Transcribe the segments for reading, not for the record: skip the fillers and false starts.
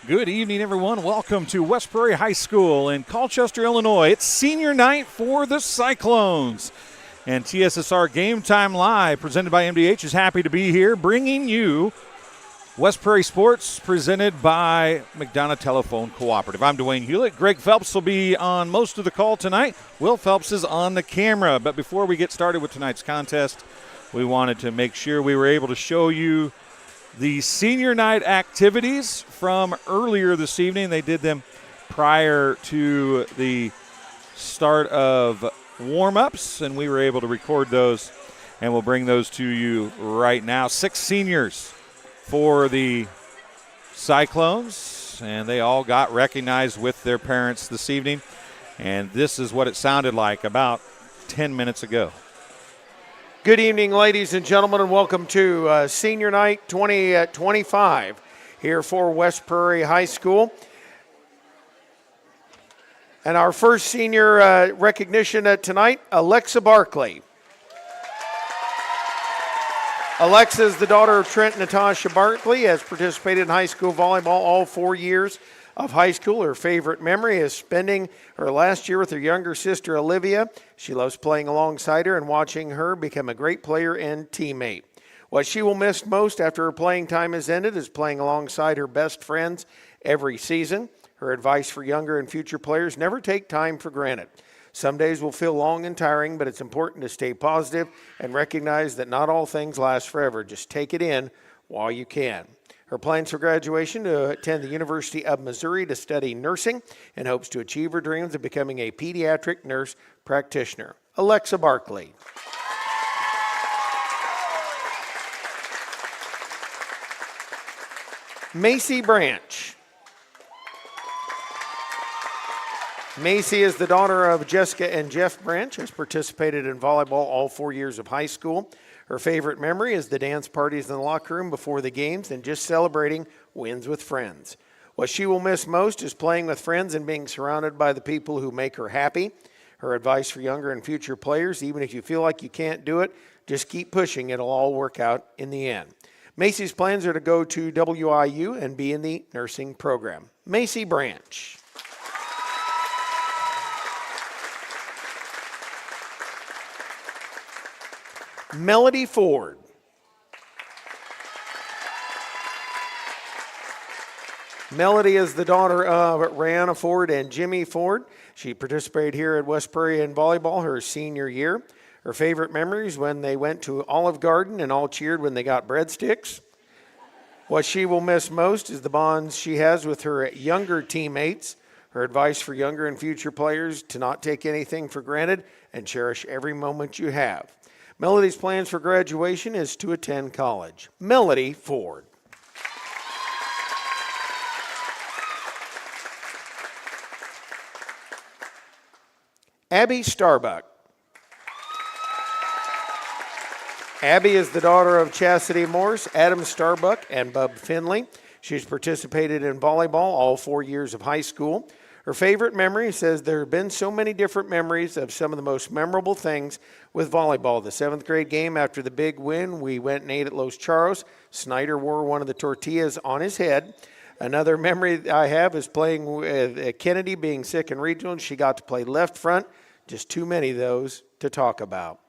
Good evening, everyone. Welcome to West Prairie High School in Colchester, Illinois. It's senior night for the Cyclones. And TSSR Game Time Live, presented by MDH, is happy to be here, bringing you West Prairie Sports, presented by McDonough Telephone Cooperative. I'm Dwayne Hulett. Greg Phelps will be on most of the call tonight. Will Phelps is on the camera. But before we get started with tonight's contest, we wanted to make sure we were able to show you the senior night activities from earlier this evening. They did them prior to the start of warm-ups, and we were able to record those, and we'll bring those to you right now. 6 seniors for the Cyclones, and they all got recognized with their parents this evening, and this is what it sounded like about 10 minutes ago. Good evening, ladies and gentlemen, and welcome to Senior Night 2025 here for West Prairie High School. And our first senior recognition tonight, Alexa Barkley. Alexa is the daughter of Trent and Natasha Barkley, has participated in high school volleyball all 4 years of high school. Her favorite memory is spending her last year with her younger sister, Olivia. She loves playing alongside her and watching her become a great player and teammate. What she will miss most after her playing time has ended is playing alongside her best friends every season. Her advice for younger and future players: never take time for granted. Some days will feel long and tiring, but it's important to stay positive and recognize that not all things last forever. Just take it in while you can. Her plans for graduation: to attend the University of Missouri to study nursing, and hopes to achieve her dreams of becoming a pediatric nurse practitioner. Alexa Barkley. Macy Branch. Macy is the daughter of Jessica and Jeff Branch, has participated in volleyball all 4 years of high school. Her favorite memory is the dance parties in the locker room before the games and just celebrating wins with friends. What she will miss most is playing with friends and being surrounded by the people who make her happy. Her advice for younger and future players: even if you feel like you can't do it, just keep pushing. It'll all work out in the end. Macy's plans are to go to WIU and be in the nursing program. Macy Branch. Melody Ford. Melody is the daughter of Rihanna Ford and Jimmy Ford. She participated here at West Prairie in volleyball her senior year. Her favorite memories: when they went to Olive Garden and all cheered when they got breadsticks. What she will miss most is the bonds she has with her younger teammates. Her advice for younger and future players: to not take anything for granted and cherish every moment you have. Melody's plans for graduation is to attend college. Melody Ford. Abby Starbuck. Abby is the daughter of Chastity Morse, Adam Starbuck, and Bub Finley. She's participated in volleyball all 4 years of high school. Her favorite memory says there have been so many different memories of some of the most memorable things with volleyball. The 7th grade game after the big win, we went and ate at Los Charros. Snyder wore one of the tortillas on his head. Another memory I have is playing with Kennedy, being sick in regionals. She got to play left front. Just too many of those to talk about.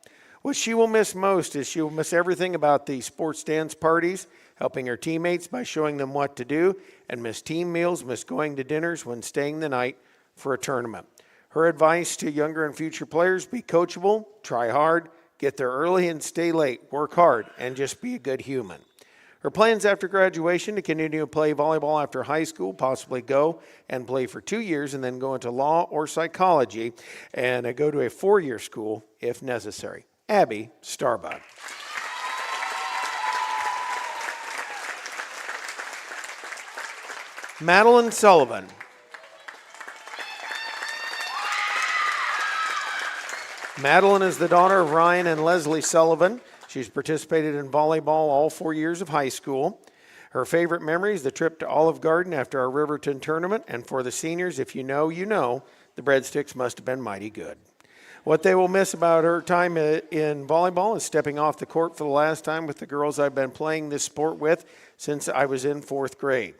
What she will miss most is she will miss everything about the sports dance parties, helping her teammates by showing them what to do, and miss team meals, miss going to dinners when staying the night for a tournament. Her advice to younger and future players: be coachable, try hard, get there early and stay late, work hard, and just be a good human. Her plans after graduation: to continue to play volleyball after high school, possibly go and play for 2 years and then go into law or psychology, and go to a 4-year school if necessary. Abby Starbuck. Madeline Sullivan. Madeline is the daughter of Ryan and Leslie Sullivan. She's participated in volleyball all 4 years of high school. Her favorite memory is the trip to Olive Garden after our Riverton tournament. And for the seniors, if you know, you know, the breadsticks must have been mighty good. What they will miss about her time in volleyball is stepping off the court for the last time with the girls I've been playing this sport with since I was in 4th grade.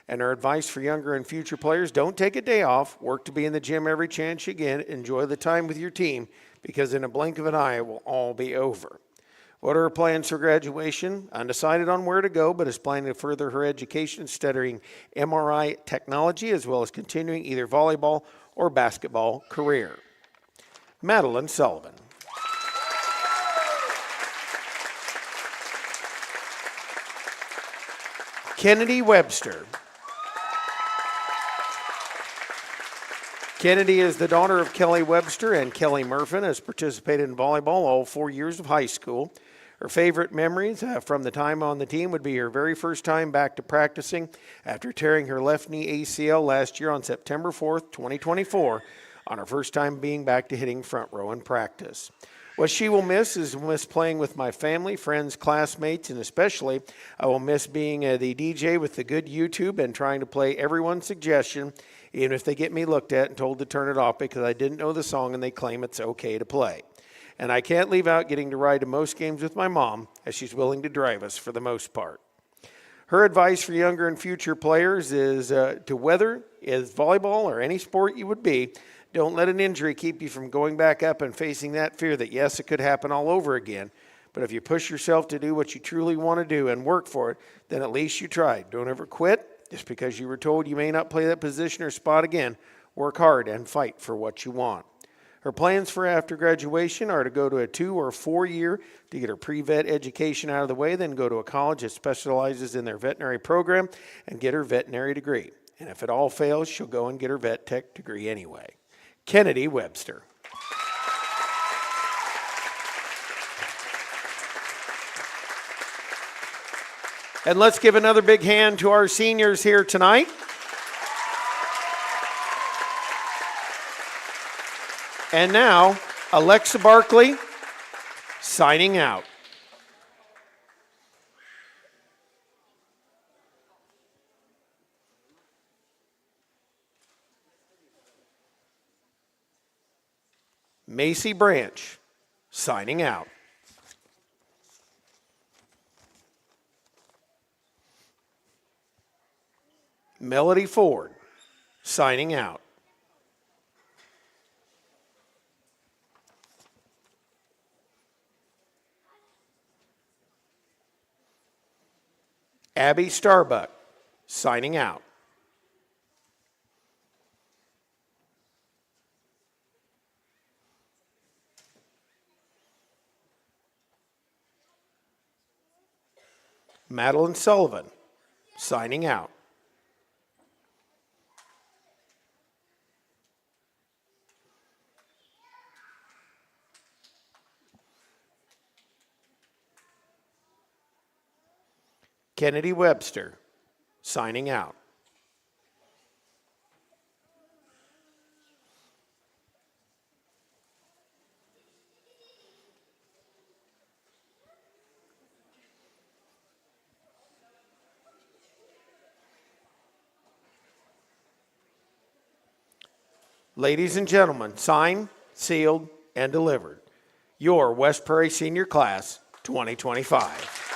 And her advice for younger and future players, don't take a day off. Work to be in the gym every chance you get. Enjoy the time with your team because in a blink of an eye, it will all be over. What are her plans for graduation? Undecided on where to go, but is planning to further her education studying MRI technology as well as continuing either volleyball or basketball career. Madeline Sullivan. Kennedy Webster. Kennedy is the daughter of Kelly Webster and Kelly Murfin, has participated in volleyball all 4 years of high school. Her favorite memories from the time on the team would be her very first time back to practicing after tearing her left knee ACL last year on September 4th, 2024, on her first time being back to hitting front row in practice. What she will miss is playing with my family, friends, classmates, and especially I will miss being the DJ with the good YouTube and trying to play everyone's suggestion, even if they get me looked at and told to turn it off because I didn't know the song and they claim it's okay to play. And I can't leave out getting to ride to most games with my mom as she's willing to drive us for the most part. Her advice for younger and future players is to whether it's volleyball or any sport you would be, don't let an injury keep you from going back up and facing that fear that, yes, it could happen all over again. But if you push yourself to do what you truly want to do and work for it, then at least you tried. Don't ever quit just because you were told you may not play that position or spot again. Work hard and fight for what you want. Her plans for after graduation are to go to a 2 or 4 year to get her pre-vet education out of the way, then go to a college that specializes in their veterinary program and get her veterinary degree. And if it all fails, she'll go and get her vet tech degree anyway. Kennedy Webster. And let's give another big hand to our seniors here tonight. And now, Alexa Barkley signing out. Macy Branch signing out. Melody Ford signing out. Abby Starbuck signing out. Madeline Sullivan signing out. Kennedy Webster signing out. Ladies and gentlemen, signed, sealed, and delivered. Your West Prairie Senior Class 2025.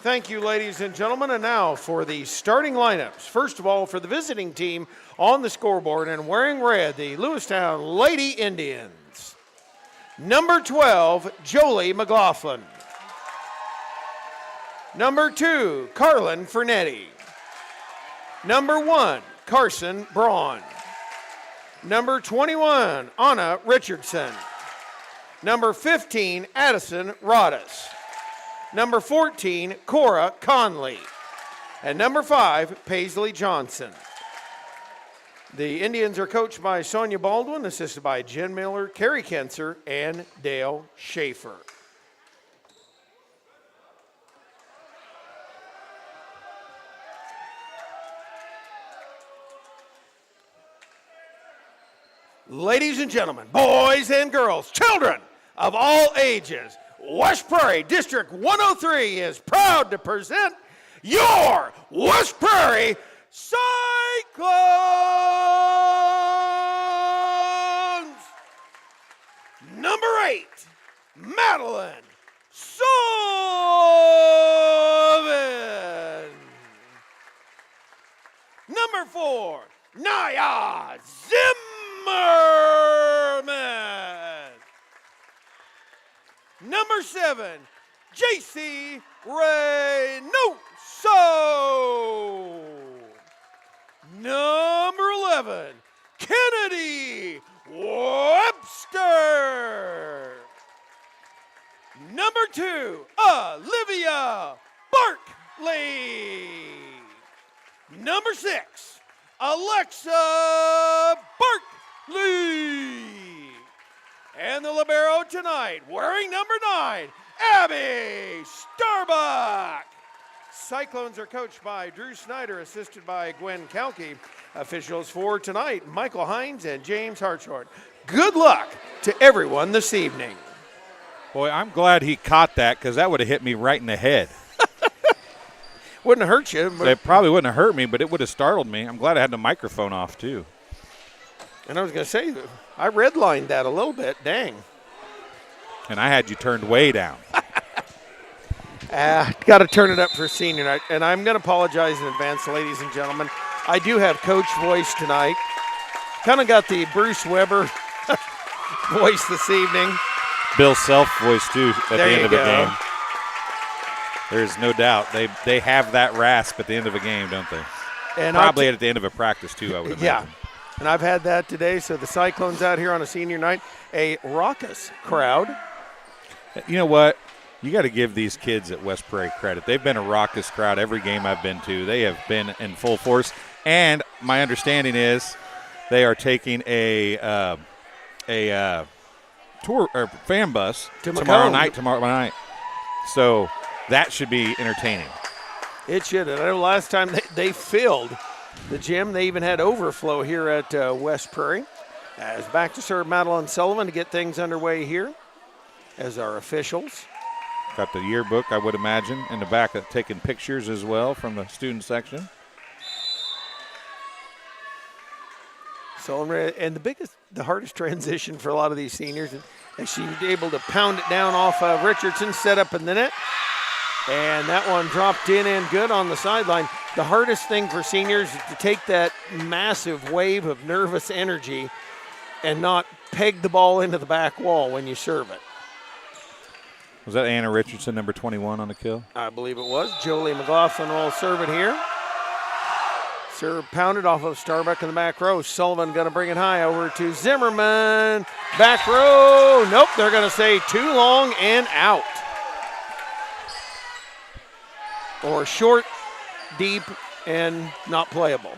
Thank you, ladies and gentlemen. And now for the starting lineups. First of all, for the visiting team on the scoreboard and wearing red, the Lewistown Lady Indians. Number 12, Jolie McLaughlin. Number 2, Carlin Fernetti. Number 1, Carson Braun. Number 21, Anna Richardson. Number 15, Addison Rodas. Number 14, Cora Conley. And number 5, Paisley Johnson. The Indians are coached by Sonia Baldwin, assisted by Jen Miller, Carrie Kenser, and Dale Schaefer. Ladies and gentlemen, boys and girls, children of all ages, West Prairie District 103 is proud to present your West Prairie Cyclones! Number 8, Madeline Sullivan. Number 4, Naya Zimmerman. Number 7, J.C. Reynoso. Number 11, Kennedy Webster. Number 2, Olivia Barkley. Number 6, Alexa Barkley. And the libero tonight, wearing number 9, Abby Starbuck. Cyclones are coached by Drew Snyder, assisted by Gwen Kalke. Officials for tonight, Michael Hines and James Hartshort. Good luck to everyone this evening. Boy, I'm glad he caught that because that would have hit me right in the head. Wouldn't have hurt you. It probably wouldn't have hurt me, but it would have startled me. I'm glad I had the microphone off, too. And I was going to say, I redlined that a little bit. Dang. And I had you turned way down. Got to turn it up for senior night. And I'm going to apologize in advance, ladies and gentlemen. I do have coach voice tonight. Kind of got the Bruce Weber voice this evening. Bill Self voice, too, at the end of the go. game. There's no doubt. They have that rasp at the end of a game, don't they? And probably at the end of a practice, too, I would imagine. Yeah. And I've had that today. So the Cyclones out here on a senior night, a raucous crowd. You know what? You got to give these kids at West Prairie credit. They've been a raucous crowd every game I've been to. They have been in full force. And my understanding is they are taking a tour or fan bus tomorrow night. So that should be entertaining. It should. And I know last time they filled the gym. They even had overflow here at West Prairie. As back to serve Madeline Sullivan to get things underway here as our officials. Got the yearbook, I would imagine, in the back, taking pictures as well from the student section. Sullivan, and the hardest transition for a lot of these seniors, and she was able to pound it down off of Richardson, set up in the net, and that one dropped in and good on the sideline. The hardest thing for seniors is to take that massive wave of nervous energy and not peg the ball into the back wall when you serve it. Was that Anna Richardson, number 21 on the kill? I believe it was. Jolie McLaughlin will serve it here. Serve pounded off of Starbuck in the back row. Sullivan going to bring it high over to Zimmerman. Back row. Nope, they're going to say too long and out. Or short, deep, and not playable.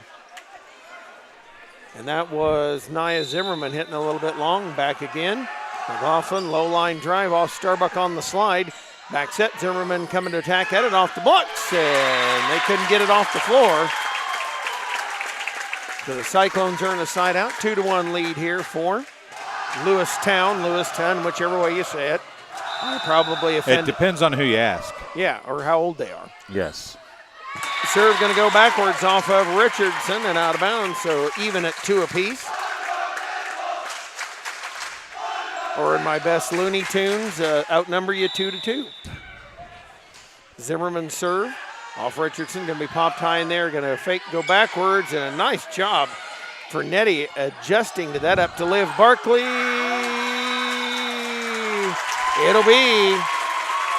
And that was Nia Zimmerman hitting a little bit long. Back again. McLaughlin, low line drive off Starbuck on the slide. Back set, Zimmerman coming to attack at it off the blocks, and they couldn't get it off the floor. So the Cyclones earn a side out. 2-1 lead here for Lewistown, whichever way you say it. Probably offended. It depends on who you ask. Yeah, or how old they are. Yes. Serve going to go backwards off of Richardson and out of bounds, so even at 2 apiece. Or in my best Looney Tunes, outnumber you 2-2. Zimmerman serve. Off Richardson, going to be popped high in there, going to fake, go backwards, and a nice job for Nettie adjusting to that up to Liv Barkley. It'll be,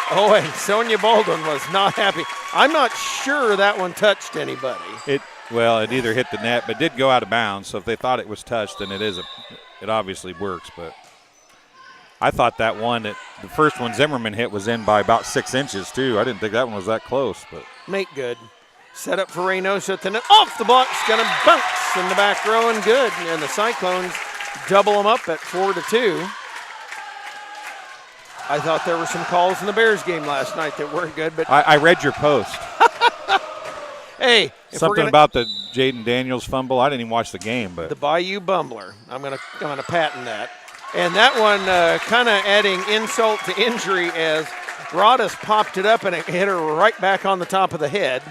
and Sonia Baldwin was not happy. I'm not sure that one touched anybody. It either hit the net, but did go out of bounds. So if they thought it was touched, then it obviously works. But I thought that one, the first one Zimmerman hit was in by about 6 inches too. I didn't think that one was that close. But make good. Set up for Reynoso at the net. Off the block, it's going to bounce in the back row and good. And the Cyclones double them up at 4-2. I thought there were some calls in the Bears game last night that weren't good, but I read your post. Hey, something about the Jaden Daniels fumble. I didn't even watch the game, but the Bayou Bumbler. I'm gonna patent that. And that one kind of adding insult to injury as Rodas popped it up and it hit her right back on the top of the head.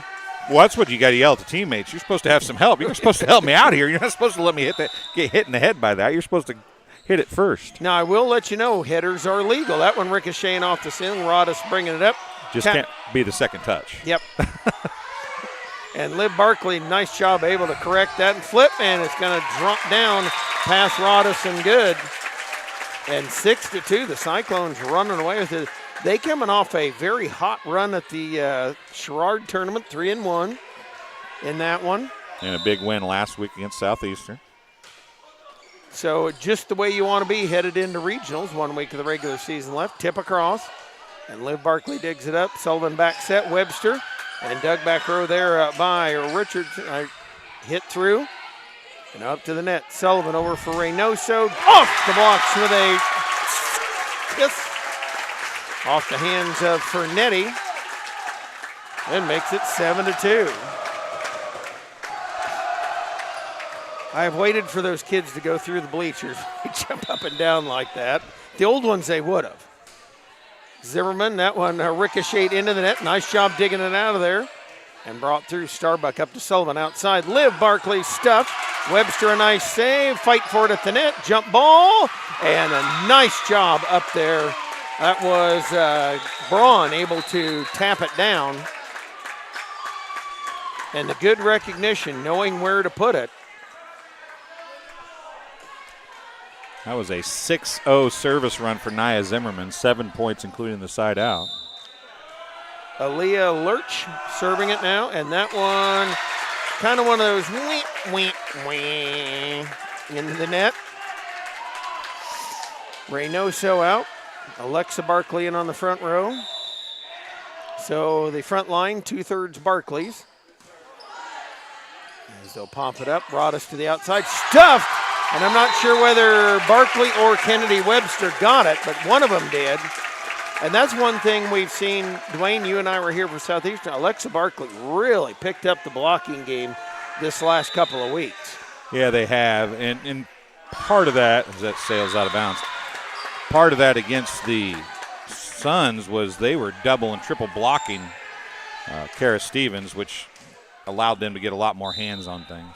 Well, that's what you got to yell at the teammates. You're supposed to have some help. You're supposed to help me out here. You're not supposed to let me get hit in the head by that. You're supposed to hit it first. Now, I will let you know, headers are legal. That one ricocheting off the ceiling. Rodas bringing it up. Just can't be the second touch. Yep. And Liv Barkley, nice job, able to correct that and flip, and it's going to drop down past Rodas and good. And 6-2, the Cyclones running away with it. They coming off a very hot run at the Sherrard tournament, 3-1 in that one. And a big win last week against Southeastern. So just the way you want to be headed into regionals. 1 week of the regular season left. Tip across. And Liv Barkley digs it up. Sullivan back set. Webster. And dug back row there by Richards. Hit through. And up to the net. Sullivan over for Reynoso. Off the blocks with a kiss. Off the hands of Fernetti. And makes it 7-2. I've waited for those kids to go through the bleachers. They jump up and down like that. The old ones, they would have. Zimmerman, that one ricocheted into the net. Nice job digging it out of there. And brought through Starbuck up to Sullivan outside. Liv Barkley stuffed. Webster a nice save. Fight for it at the net. Jump ball. And a nice job up there. That was Braun able to tap it down. And the good recognition, knowing where to put it. That was a 6-0 service run for Nia Zimmerman, 7 points including the side out. Aaliyah Lurch serving it now, and that one kind of one of those into the net. Reynoso out. Alexa Barkley in on the front row. So the front line, 2/3 Barclays. As they'll pop it up, Rodas to the outside, stuffed. And I'm not sure whether Barkley or Kennedy Webster got it, but one of them did. And that's one thing we've seen. Dwayne, you and I were here for Southeastern. Alexa Barkley really picked up the blocking game this last couple of weeks. Yeah, they have. And part of that, as that sails out of bounds, part of that against the Suns was they were double and triple blocking Kara Stevens, which allowed them to get a lot more hands on things.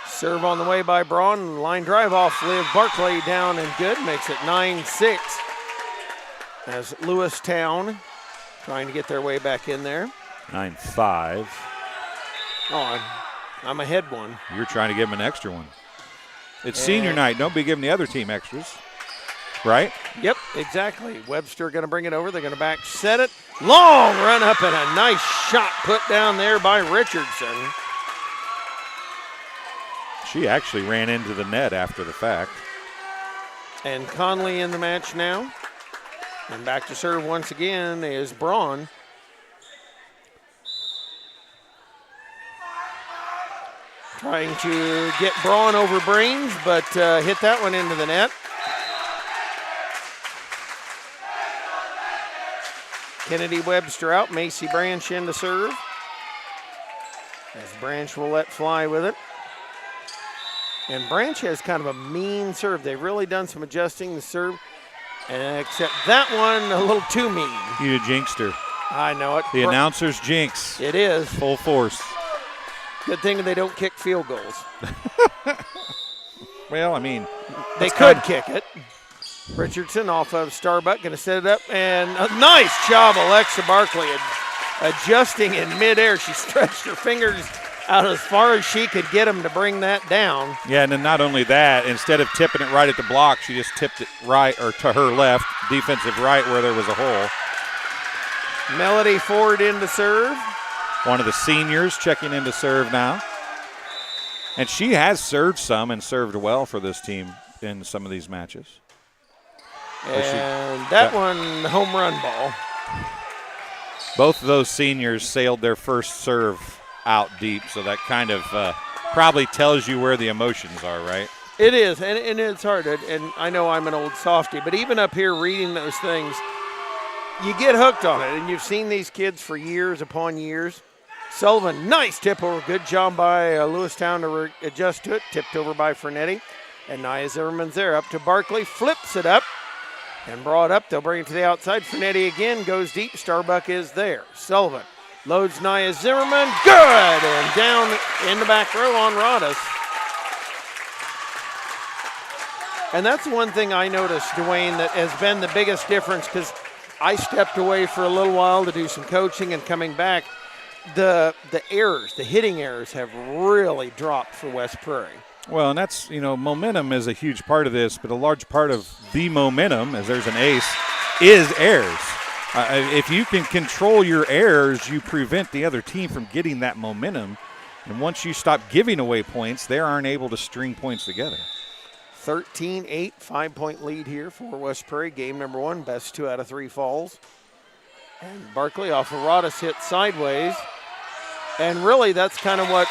Serve on the way by Braun. Line drive off Liv Barkley down and good. Makes it 9-6. As Lewistown trying to get their way back in there. 9-5. Oh, I'm ahead one. You're trying to give them an extra one. It's senior night. Don't be giving the other team extras. Right? Yep, exactly. Webster going to bring it over. They're going to back set it. Long run up and a nice shot put down there by Richardson. She actually ran into the net after the fact. And Conley in the match now. And back to serve once again is Braun. Trying to get Braun over Brains, but hit that one into the net. Kennedy Webster out. Macy Branch in to serve. As Branch will let fly with it. And Branch has kind of a mean serve. They've really done some adjusting the serve. Except that one a little too mean. You jinxed her. I know it. The announcer's jinx. It is. Full force. Good thing they don't kick field goals. Well, I mean. They could kick it. Richardson off of Starbuck, going to set it up, and a nice job, Alexa Barkley, adjusting in midair. She stretched her fingers out as far as she could get them to bring that down. Yeah, and then not only that, instead of tipping it right at the block, she just tipped it right, or to her left, defensive right where there was a hole. Melody Ford in to serve. One of the seniors checking in to serve now. And she has served some and served well for this team in some of these matches. And that one, home run ball. Both of those seniors sailed their first serve out deep, so that kind of probably tells you where the emotions are, right? It is, and it's hard. And I know I'm an old softie, but even up here reading those things, you get hooked on it. And you've seen these kids for years upon years. Sullivan, nice tip over. Good job by Lewistown to adjust to it. Tipped over by Fernetti. And Nia Zimmerman's there. Up to Barkley. Flips it up and brought up. They'll bring it to the outside. Fernetti again goes deep. Starbuck is there. Sullivan loads Nia Zimmerman. Good! And down in the back row on Rodas. And that's one thing I noticed, Dwayne, that has been the biggest difference, because I stepped away for a little while to do some coaching, and coming back, the errors, the hitting errors have really dropped for West Prairie. Well, and that's, momentum is a huge part of this, but a large part of the momentum, as there's an ace, is errors. If you can control your errors, you prevent the other team from getting that momentum. And once you stop giving away points, they aren't able to string points together. 13-8, 5-point lead here for West Prairie. Game number one, best 2 out of 3 falls. And Barkley off of Rodas hit sideways. And really, that's kind of what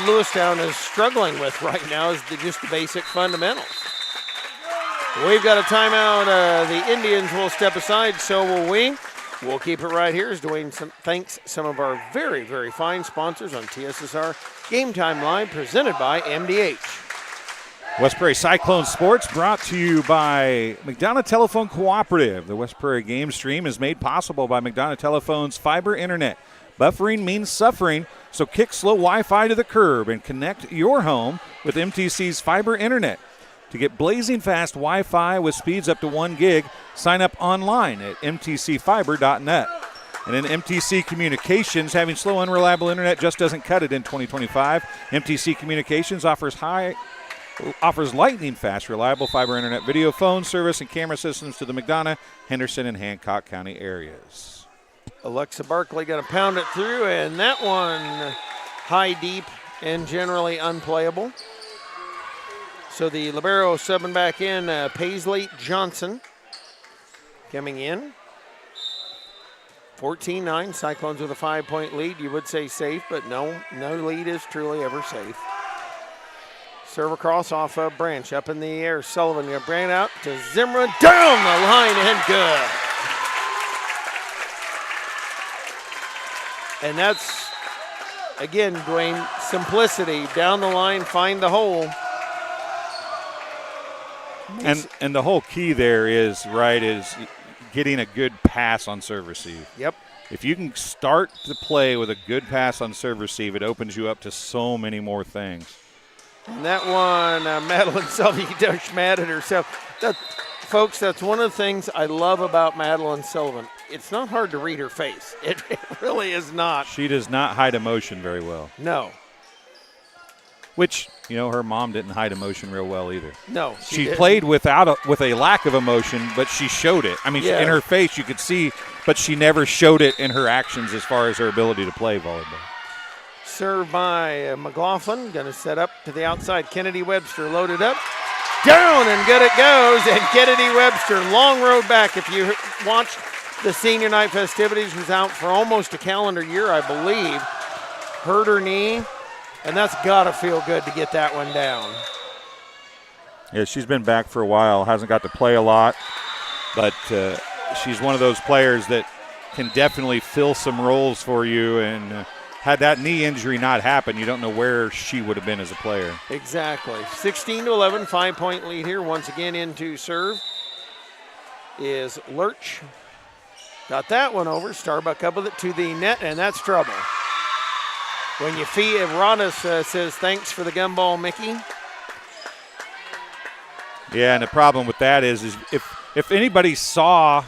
Lewistown is struggling with right now, is just the basic fundamentals. We've got a timeout. The Indians will step aside, so will we. We'll keep it right here as Dwayne thanks some of our very, very fine sponsors on TSSR Game Time Live, presented by MDH. West Prairie Cyclone Sports brought to you by McDonough Telephone Cooperative. The West Prairie game stream is made possible by McDonough Telephone's fiber internet. Buffering means suffering, so kick slow Wi-Fi to the curb and connect your home with MTC's fiber internet. To get blazing fast Wi-Fi with speeds up to 1 gig, sign up online at mtcfiber.net. And in MTC Communications, having slow, unreliable internet just doesn't cut it in 2025. MTC Communications offers lightning-fast, reliable fiber internet, video, phone service, and camera systems to the McDonough, Henderson, and Hancock County areas. Alexa Barkley going to pound it through, and that one high, deep, and generally unplayable. So the libero subbing back in, Paisley Johnson coming in. 14-9, Cyclones with a 5-point lead. You would say safe, but no lead is truly ever safe. Serve across off of Branch, up in the air. Sullivan going to bring it out to Zimmerman, down the line, and good. And that's, again, Dwayne, simplicity. Down the line, find the hole. And the whole key there is getting a good pass on serve receive. Yep. If you can start the play with a good pass on serve receive, it opens you up to so many more things. And that one, Madeline Sullivan, she's mad at herself. Folks, that's one of the things I love about Madeline Sullivan. It's not hard to read her face. It really is not. She does not hide emotion very well. No. Which, her mom didn't hide emotion real well either. No. She played with a lack of emotion, but she showed it. I mean, in her face you could see, but she never showed it in her actions as far as her ability to play volleyball. Served by McLaughlin, going to set up to the outside. Kennedy Webster loaded up. Down, and good it goes. And Kennedy Webster, long road back. If you watched the senior night festivities, was out for almost a calendar year, I believe. Hurt her knee, and that's got to feel good to get that one down. Yeah, she's been back for a while, hasn't got to play a lot, but she's one of those players that can definitely fill some roles for you, and had that knee injury not happened, you don't know where she would have been as a player. Exactly. 16-11, 5-point lead here. Once again into serve is Lurch. Got that one over. Starbuck up with it to the net, and that's trouble. When you feed, Rodas says thanks for the gumball, Mickey. Yeah, and the problem with that is if if anybody saw,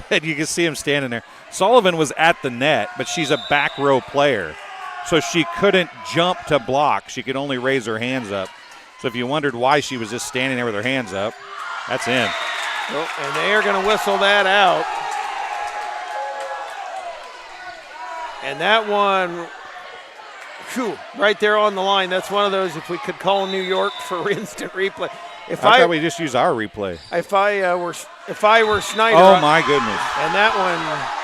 and you can see him standing there, Sullivan was at the net, but she's a back row player. So she couldn't jump to block. She could only raise her hands up. So if you wondered why she was just standing there with her hands up, that's in. Well, and they are going to whistle that out. And that one, right there on the line. That's one of those, if we could call New York for instant replay. I thought we just used our replay. If I were Snyder. Oh, my goodness. And that one.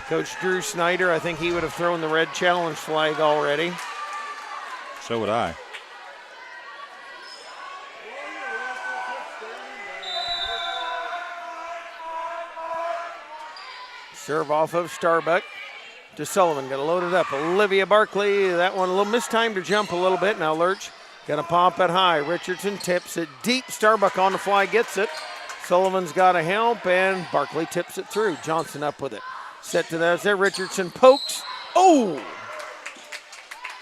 Coach Drew Snyder, I think he would have thrown the red challenge flag already. So would I. Serve off of Starbuck to Sullivan. Going to load it up. Olivia Barkley, that one a little mistimed her jump a little bit. Now Lurch going to pop it high. Richardson tips it deep. Starbuck on the fly gets it. Sullivan's got to help, and Barkley tips it through. Johnson up with it. Set to that there. Richardson pokes. Oh!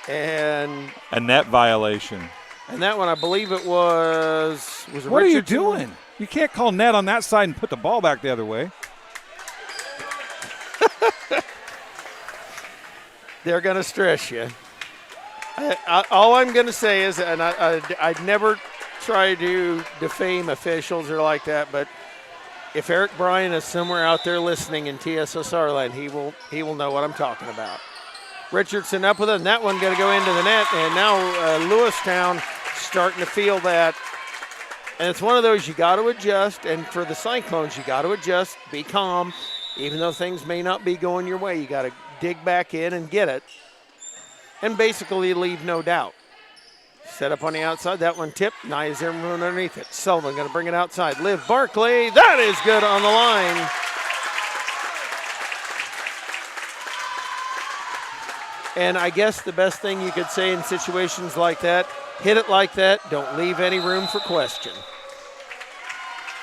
And a net violation. And that one, I believe it was what Richardson. Are you doing? You can't call net on that side and put the ball back the other way. They're going to stress you. All I'm going to say is, and I'd never try to defame officials or like that, but if Eric Bryan is somewhere out there listening in TSSR land, he will know what I'm talking about. Richardson up with it, and that one going to go into the net, and now Lewistown starting to feel that. And it's one of those you got to adjust, and for the Cyclones, you got to adjust, be calm. Even though things may not be going your way, you got to dig back in and get it. And basically leave no doubt. Set up on the outside. That one tipped. Nice everyone underneath it. Sullivan going to bring it outside. Liv Barkley. That is good on the line. And I guess the best thing you could say in situations like that, hit it like that. Don't leave any room for question.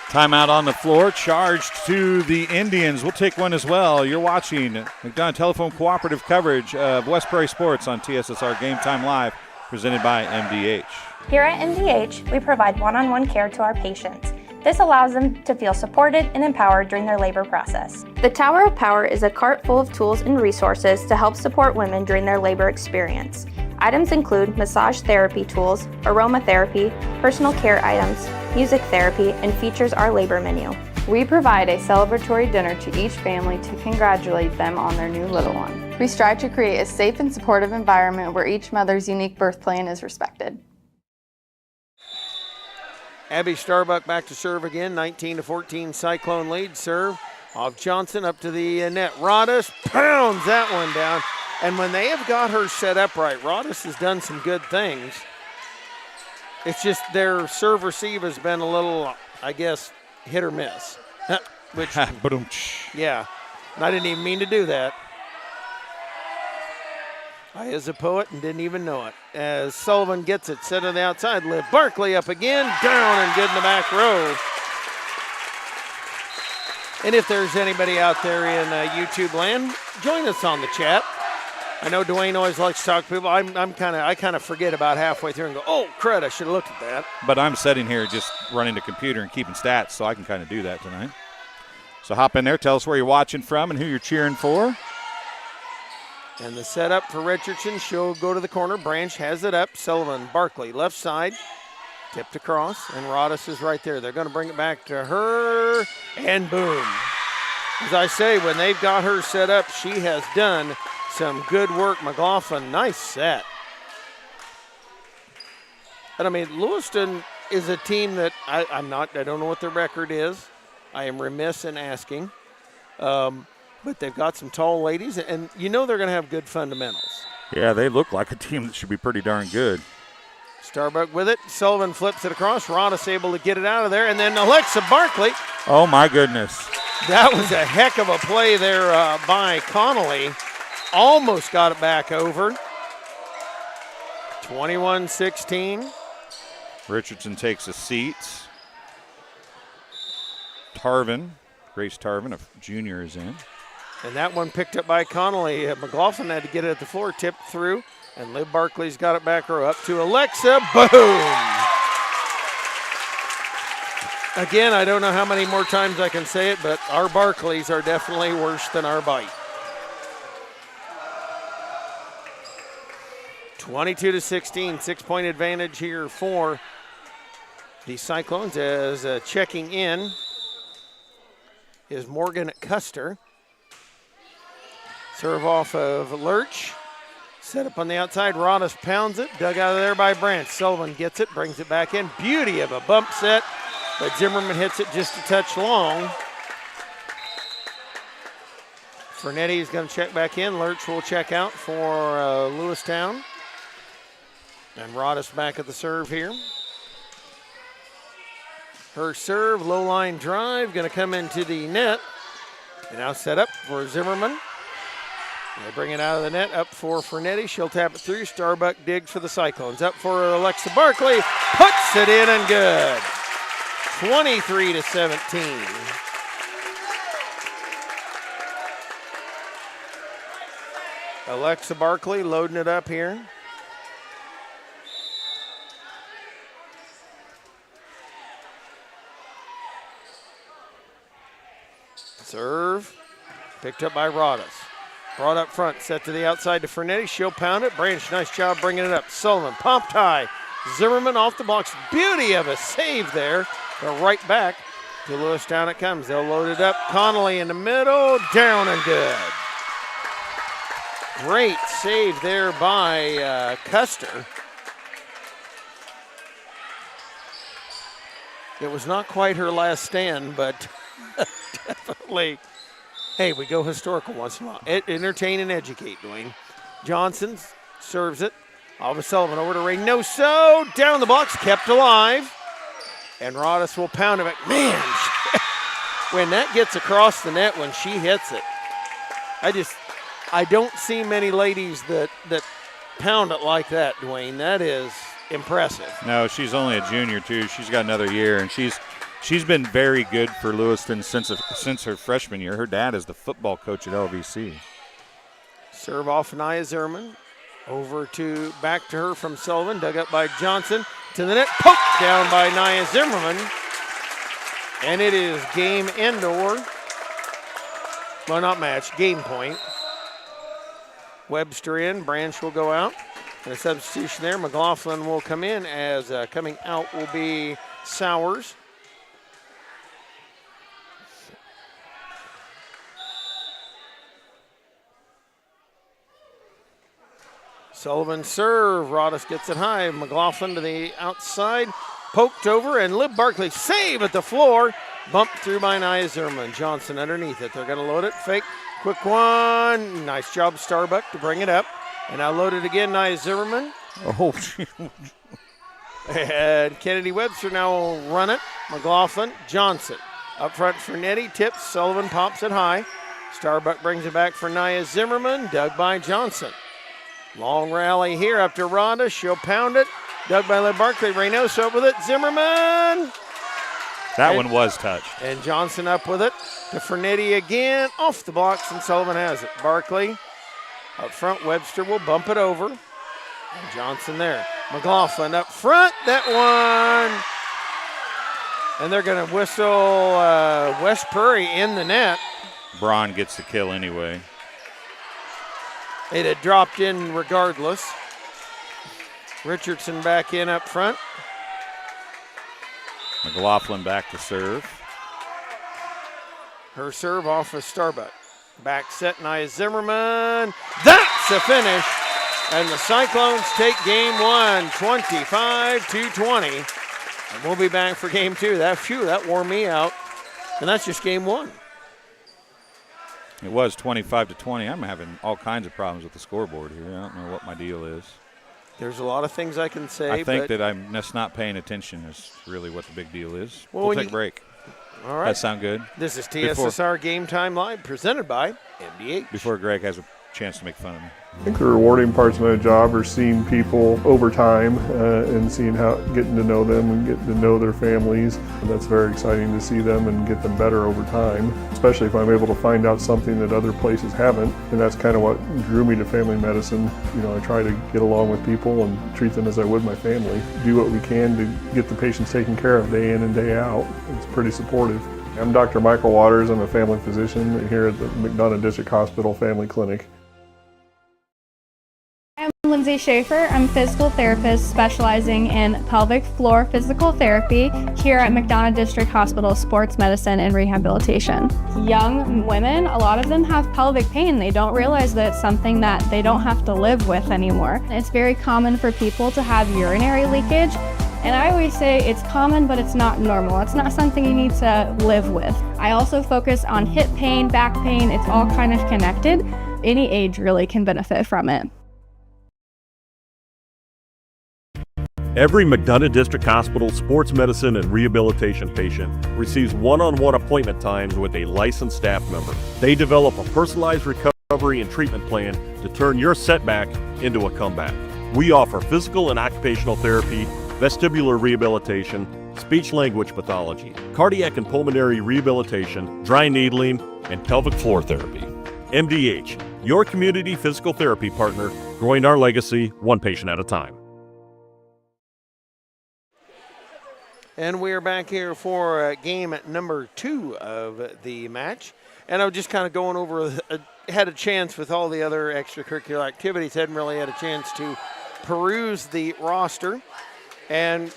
Timeout on the floor. Charged to the Indians. We'll take one as well. You're watching McDonough Telephone Cooperative coverage of West Prairie Sports on TSSR Game Time Live, presented by MDH. Here at MDH, we provide one-on-one care to our patients. This allows them to feel supported and empowered during their labor process. The Tower of Power is a cart full of tools and resources to help support women during their labor experience. Items include massage therapy tools, aromatherapy, personal care items, music therapy, and features our labor menu. We provide a celebratory dinner to each family to congratulate them on their new little one. We strive to create a safe and supportive environment where each mother's unique birth plan is respected. Abby Starbuck back to serve again, 19-14 Cyclone lead. Serve off Johnson up to the net. Rodis pounds that one down. And when they have got her set up right, Rodis has done some good things. It's just their serve receive has been a little, I guess, hit or miss. Which, yeah, and I didn't even mean to do that. I is a poet and didn't even know it. As Sullivan gets it, set on the outside. Liv Barkley up again, down and good in the back row. And if there's anybody out there in YouTube land, join us on the chat. I know Dwayne always likes to talk to people. I kind of forget about halfway through and go, oh, crud, I should have looked at that. But I'm sitting here just running the computer and keeping stats, so I can kind of do that tonight. So hop in there, tell us where you're watching from and who you're cheering for. And the setup for Richardson, she'll go to the corner. Branch has it up. Sullivan, Barkley, left side, tipped across, and Rodis is right there. They're going to bring it back to her, and boom. As I say, when they've got her set up, she has done some good work. McLaughlin, nice set. And I mean, Lewiston is a team that I don't know what their record is. I am remiss in asking. But they've got some tall ladies, and you know they're going to have good fundamentals. Yeah, they look like a team that should be pretty darn good. Starbuck with it. Sullivan flips it across. Rodis able to get it out of there, and then Alexa Barkley. Oh, my goodness. That was a heck of a play there by Connolly. Almost got it back over. 21-16. Richardson takes a seat. Grace Tarvin, a junior, is in. And that one picked up by Connolly. McLaughlin had to get it at the floor, tipped through, and Liv Barkley's got it back row up to Alexa. Boom! Again, I don't know how many more times I can say it, but our Barkleys are definitely worse than our bite. 22-16, 6-point advantage here for the Cyclones as checking in is Morgan Custer. Serve off of Lurch. Set up on the outside. Rodas pounds it. Dug out of there by Branch. Sullivan gets it, brings it back in. Beauty of a bump set, but Zimmerman hits it just a touch long. Fernetti is going to check back in. Lurch will check out for Lewistown. And Rodas back at the serve here. Her serve, low line drive, going to come into the net. And now set up for Zimmerman. They bring it out of the net, up for Fernetti. She'll tap it through. Starbuck digs for the Cyclones. Up for Alexa Barkley. Puts it in and good. 23-17. Alexa Barkley loading it up here. Serve. Picked up by Rodas. Brought up front, set to the outside to Fernetti. She'll pound it. Branch, nice job bringing it up. Sullivan, pumped high. Zimmerman off the box. Beauty of a save there. They're right back to Lewistown it comes. They'll load it up. Connolly in the middle. Down and good. Great save there by Custer. It was not quite her last stand, but definitely. Hey, we go historical once in a while. Entertain and educate, Dwayne. Johnson serves it. Oliver Sullivan over to Reynoso. Down the box, kept alive. And Rodas will pound it back. Man, when that gets across the net, when she hits it, I don't see many ladies that pound it like that, Dwayne. That is impressive. No, she's only a junior, too. She's got another year, and she's been very good for Lewiston since her freshman year. Her dad is the football coach at LVC. Serve off Nia Zimmerman. Back to her from Sullivan. Dug up by Johnson. To the net. Poked down by Nia Zimmerman. And it is game end or, well, not match, game point. Webster in. Branch will go out. And a substitution there. McLaughlin will come in as coming out will be Sowers. Sullivan serve. Rodas gets it high. McLaughlin to the outside. Poked over, and Liv Barkley save at the floor. Bumped through by Nia Zimmerman. Johnson underneath it. They're going to load it. Fake. Quick one. Nice job, Starbuck, to bring it up. And now load it again, Nia Zimmerman. Oh, And Kennedy Webster now will run it. McLaughlin, Johnson. Up front for Nettie. Tips. Sullivan pops it high. Starbuck brings it back for Nia Zimmerman. Dug by Johnson. Long rally here up to Rhonda. She'll pound it. Dug by Liv Barkley. Reynoso with it. Zimmerman. That one was touched. And Johnson up with it to Fernetti again. Off the blocks, and Sullivan has it. Barkley up front. Webster will bump it over. And Johnson there. McLaughlin up front. That one. And they're going to whistle West Prairie in the net. Braun gets the kill anyway. It had dropped in regardless. Richardson back in up front. McLaughlin back to serve. Her serve off of Starbuck. Back set, Nia Zimmerman. That's a finish. And the Cyclones take game one, 25-20. And we'll be back for game two. That wore me out. And that's just game one. It was 25-20. I'm having all kinds of problems with the scoreboard here. I don't know what my deal is. There's a lot of things I can say. I think that I'm just not paying attention is really what the big deal is. Well, we'll take a break. All right. That sound good? This is TSSR Game Time Live presented by MDH. Before Greg has a chance to make fun of me. I think the rewarding parts of my job are seeing people over time and getting to know them and getting to know their families. And that's very exciting to see them and get them better over time, especially if I'm able to find out something that other places haven't. And that's kind of what drew me to family medicine. You know, I try to get along with people and treat them as I would my family. Do what we can to get the patients taken care of day in and day out. It's pretty supportive. I'm Dr. Michael Waters. I'm a family physician here at the McDonough District Hospital Family Clinic. I'm Lindsay Schaefer. I'm a physical therapist specializing in pelvic floor physical therapy here at McDonough District Hospital Sports Medicine and Rehabilitation. Young women, a lot of them have pelvic pain. They don't realize that it's something that they don't have to live with anymore. It's very common for people to have urinary leakage. And I always say it's common, but it's not normal. It's not something you need to live with. I also focus on hip pain, back pain. It's all kind of connected. Any age really can benefit from it. Every McDonough District Hospital sports medicine and rehabilitation patient receives one-on-one appointment times with a licensed staff member. They develop a personalized recovery and treatment plan to turn your setback into a comeback. We offer physical and occupational therapy, vestibular rehabilitation, speech-language pathology, cardiac and pulmonary rehabilitation, dry needling, and pelvic floor therapy. MDH, your community physical therapy partner, growing our legacy one patient at a time. And we are back here for game number 2 of the match. And I was just kind of going over, had a chance with all the other extracurricular activities, hadn't really had a chance to peruse the roster. And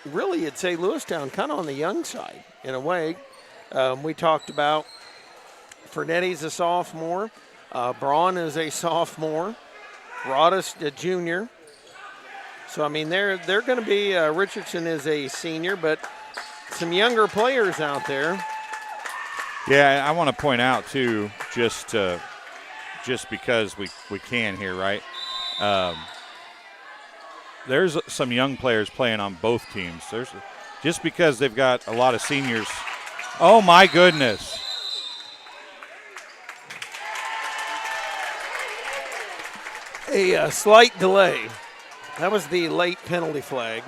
really, you'd say Lewistown kind of on the young side in a way. We talked about Fernetti's a sophomore, Braun is a sophomore, Rodis a junior. So, I mean, they're going to be, Richardson is a senior, but some younger players out there. Yeah, I want to point out, too, just because we can here, right? There's some young players playing on both teams. Just because they've got a lot of seniors. Oh, my goodness. A slight delay. That was the late penalty flag.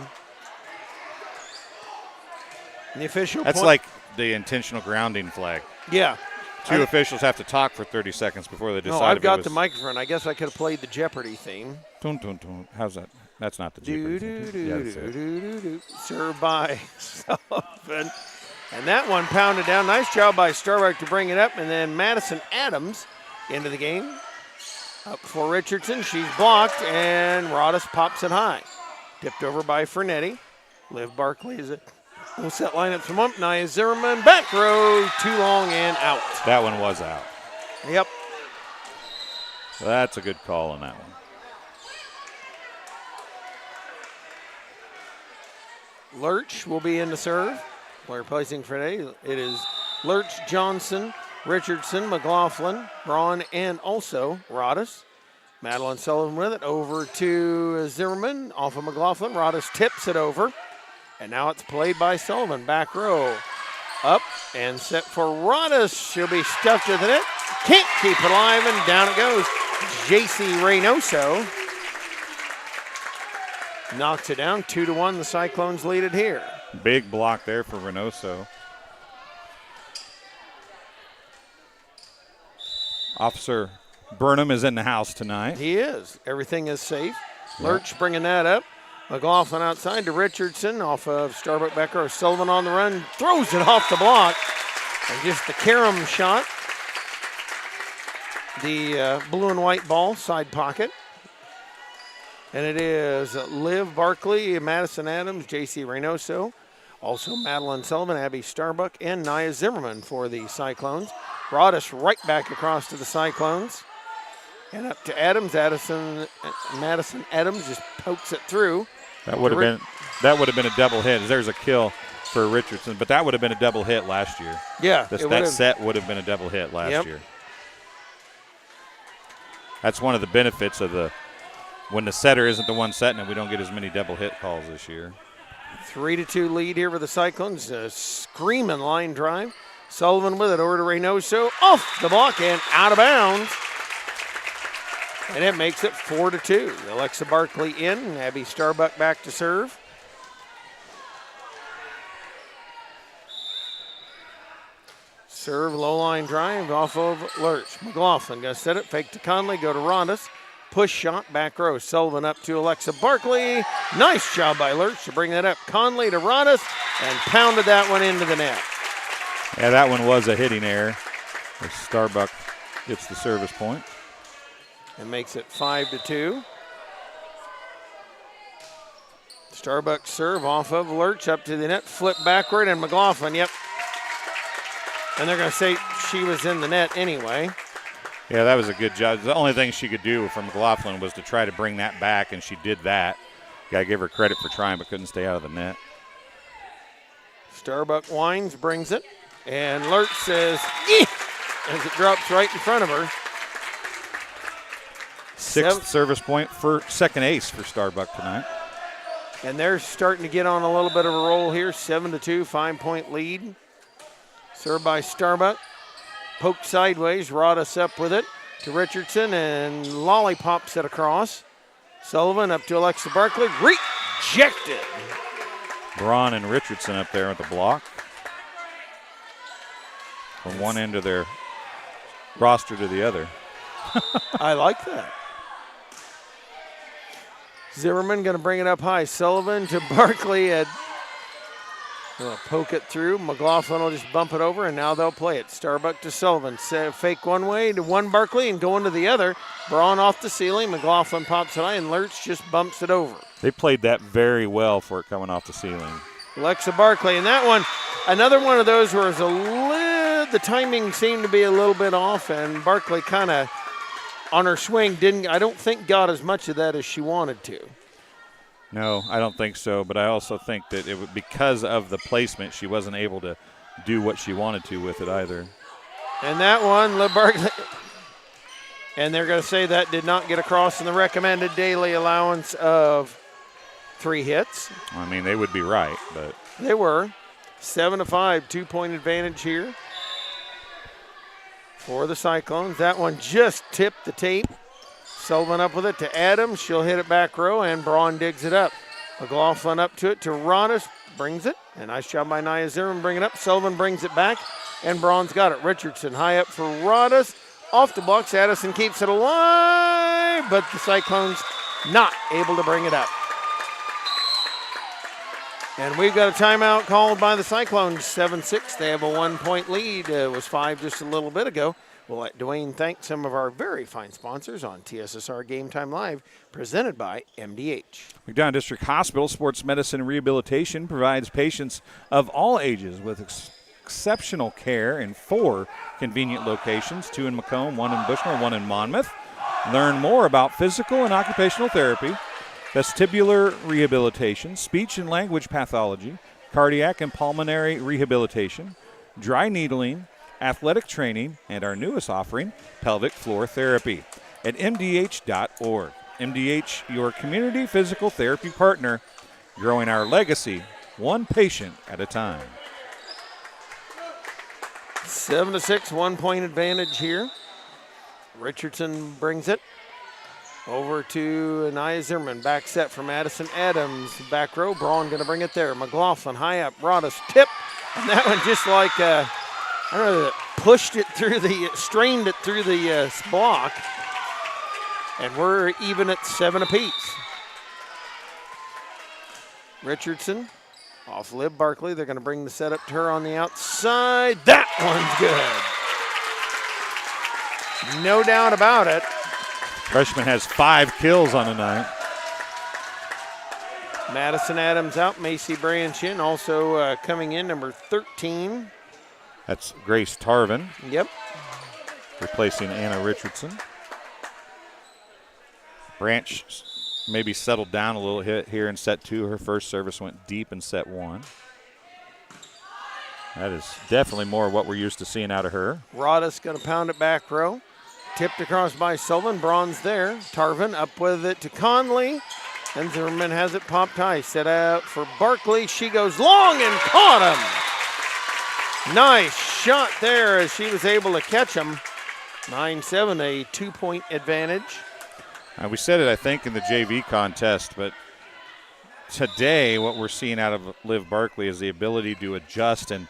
And the official That's like the intentional grounding flag. Yeah. Two officials have to talk for 30 seconds before they decide. No, I've got the microphone. I guess I could have played the Jeopardy theme. Dun, dun, dun. How's that? That's not the Jeopardy theme. Served by Sullivan. And that one pounded down. Nice job by Starbuck to bring it up. And then Madison Adams into the game. Up for Richardson. She's blocked, and Rodis pops it high. Tipped over by Fernetti. Liv Barkley is it. We'll set lineups from up. Nia Zimmerman, back row, too long and out. That one was out. Yep. That's a good call on that one. Lurch will be in to serve. We're replacing Fernetti. It is Lurch, Johnson, Richardson, McLaughlin, Braun, and also Rodis. Madeline Sullivan with it. Over to Zimmerman. Off of McLaughlin. Rodis tips it over. And now it's played by Sullivan. Back row. Up and set for Rodis. She'll be stuffed to the net. Can't keep it alive, and down it goes. J.C. Reynoso knocks it down. 2-1. The Cyclones lead it here. Big block there for Reynoso. Officer Burnham is in the house tonight. He is. Everything is safe. Lurch bringing that up. McLaughlin outside to Richardson off of Starbuck Becker. Sullivan on the run. Throws it off the block. And just the carom shot. The blue and white ball, side pocket. And it is Liv Barkley, Madison Adams, J.C. Reynoso. Also Madeline Sullivan, Abby Starbuck, and Nia Zimmerman for the Cyclones. Rodis right back across to the Cyclones. And up to Adams. Madison Adams just pokes it through. That would have been a double hit. There's a kill for Richardson, but that would have been a double hit last year. Yeah. That set would have been a double hit last year. That's one of the benefits of when the setter isn't the one setting it, we don't get as many double hit calls this year. 3-2 lead here for the Cyclones. A screaming line drive. Sullivan with it over to Reynoso. Off the block and out of bounds. And it makes it 4-2. Alexa Barkley in, Abby Starbuck back to serve. Serve, low line drive off of Lurch. McLaughlin gonna set it, fake to Conley, go to Rondas. Push shot, back row. Sullivan up to Alexa Barkley. Nice job by Lurch to bring that up. Conley to Rondas and pounded that one into the net. Yeah, that one was a hitting error. As Starbuck gets the service point. And makes it 5-2. Starbuck serve off of Lurch up to the net, flip backward, and McLaughlin, yep. And they're going to say she was in the net anyway. Yeah, that was a good job. The only thing she could do for McLaughlin was to try to bring that back, and she did that. Got to give her credit for trying, but couldn't stay out of the net. Starbuck winds, brings it, and Lurch says, "Eeh," as it drops right in front of her. Sixth service point for second ace for Starbuck tonight. And they're starting to get on a little bit of a roll here. 7-2, 5-point lead. Served by Starbuck. Poked sideways, Roddas up with it to Richardson, and lollipops it across. Sullivan up to Alexa Barkley, rejected. Braun and Richardson up there with the block. From one end of their roster to the other. I like that. Zimmerman going to bring it up high. Sullivan to Barkley. Poke it through. McLaughlin will just bump it over, and now they'll play it. Starbuck to Sullivan. Fake one way to one Barkley and go into the other. Braun off the ceiling. McLaughlin pops it high, and Lurch just bumps it over. They played that very well for it coming off the ceiling. Alexa Barkley, and that one, another one of those where the timing seemed to be a little bit off, and Barkley kind of, on her swing, I don't think got as much of that as she wanted to. No, I don't think so, but I also think that it was because of the placement, she wasn't able to do what she wanted to with it either. And that one, Barkley, and they're going to say that did not get across in the recommended daily allowance of 3 hits. I mean, they would be right, but. They were. 7-5, 2-point advantage here for the Cyclones. That one just tipped the tape. Sullivan up with it to Adams. She'll hit it back row, and Braun digs it up. McLaughlin up to it to Rondas. Brings it. A nice job by Nia Zimmerman bringing it up. Sullivan brings it back, and Braun's got it. Richardson high up for Rondas. Off the blocks. Addison keeps it alive, but the Cyclones not able to bring it up. And we've got a timeout called by the Cyclones. 7-6. They have a 1-point lead. It was 5 just a little bit ago. We'll let Dwayne thank some of our very fine sponsors on TSSR Game Time Live, presented by MDH. McDonough District Hospital Sports Medicine and Rehabilitation provides patients of all ages with exceptional care in 4 convenient locations, 2 in Macomb, 1 in Bushnell, 1 in Monmouth. Learn more about physical and occupational therapy, vestibular rehabilitation, speech and language pathology, cardiac and pulmonary rehabilitation, dry needling, athletic training, and our newest offering, pelvic floor therapy at MDH.org. MDH, your community physical therapy partner, growing our legacy one patient at a time. 7-6, 1-point advantage here. Richardson brings it over to Nia Zimmerman. Back set from Addison Adams. Back row, Braun going to bring it there. McLaughlin high up, Roddas tip. And that one just like, I don't know, pushed it through strained it through the block. And we're even at 7 apiece. Richardson off Liv Barkley. They're going to bring the set up to her on the outside. That one's good. No doubt about it. Freshman has 5 kills on the night. Madison Adams out. Macy Branch in. Also coming in, number 13. That's Grace Tarvin. Yep. Replacing Anna Richardson. Branch maybe settled down a little hit here in set 2. Her first service went deep in set 1. That is definitely more what we're used to seeing out of her. Roddas going to pound it back row. Tipped across by Sullivan. Braun's there. Tarvin up with it to Conley. And Zimmerman has it popped high. Set out for Barkley. She goes long and caught him. Nice shot there as she was able to catch him. 9-7, a 2-point advantage. We said it, I think, in the JV contest, but today what we're seeing out of Liv Barkley is the ability to adjust and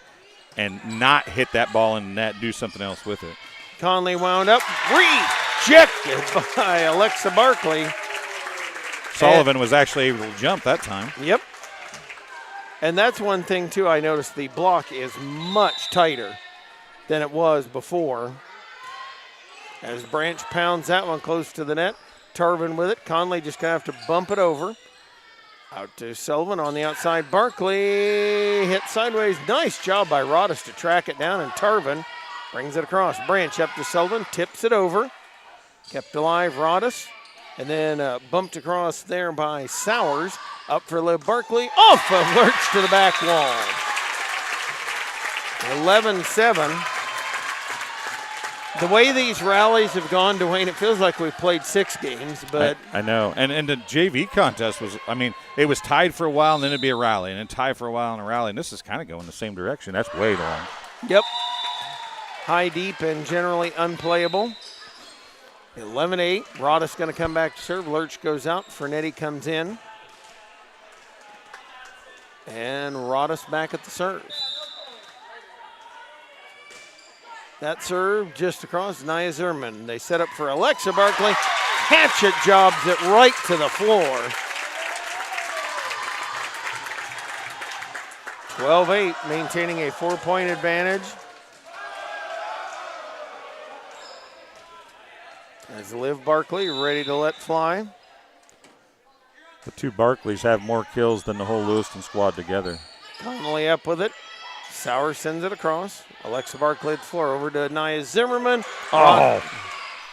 not hit that ball in the net, do something else with it. Conley wound up, rejected by Alexa Barkley. Sullivan was actually able to jump that time. Yep. And that's one thing, too, I noticed the block is much tighter than it was before. As Branch pounds that one close to the net. Tarvin with it. Conley just going to have to bump it over. Out to Sullivan on the outside. Barkley hit sideways. Nice job by Rodis to track it down, and Tarvin brings it across. Branch up to Sullivan, tips it over. Kept alive, Rodis. And then bumped across there by Sowers. Up for Liv Barkley. Off of Lurch to the back wall. 11-7. The way these rallies have gone, Dwayne, it feels like we've played 6 games. But I know. And the JV contest was, it was tied for a while, and then it'd be a rally, and then tied for a while and a rally. And this is kind of going the same direction. That's way long. Yep. High, deep, and generally unplayable. 11-8. Rodis going to come back to serve. Lurch goes out. Fernetti comes in. And Rodis back at the serve. That serve just across Nia Zimmerman. They set up for Alexa Barkley. Hatchet jobs it right to the floor. 12-8, maintaining a 4-point advantage. As Liv Barkley ready to let fly. The two Barkleys have more kills than the whole Lewiston squad together. Connolly up with it. Sauer sends it across. Alexa Barkley at the floor over to Nia Zimmerman. Oh,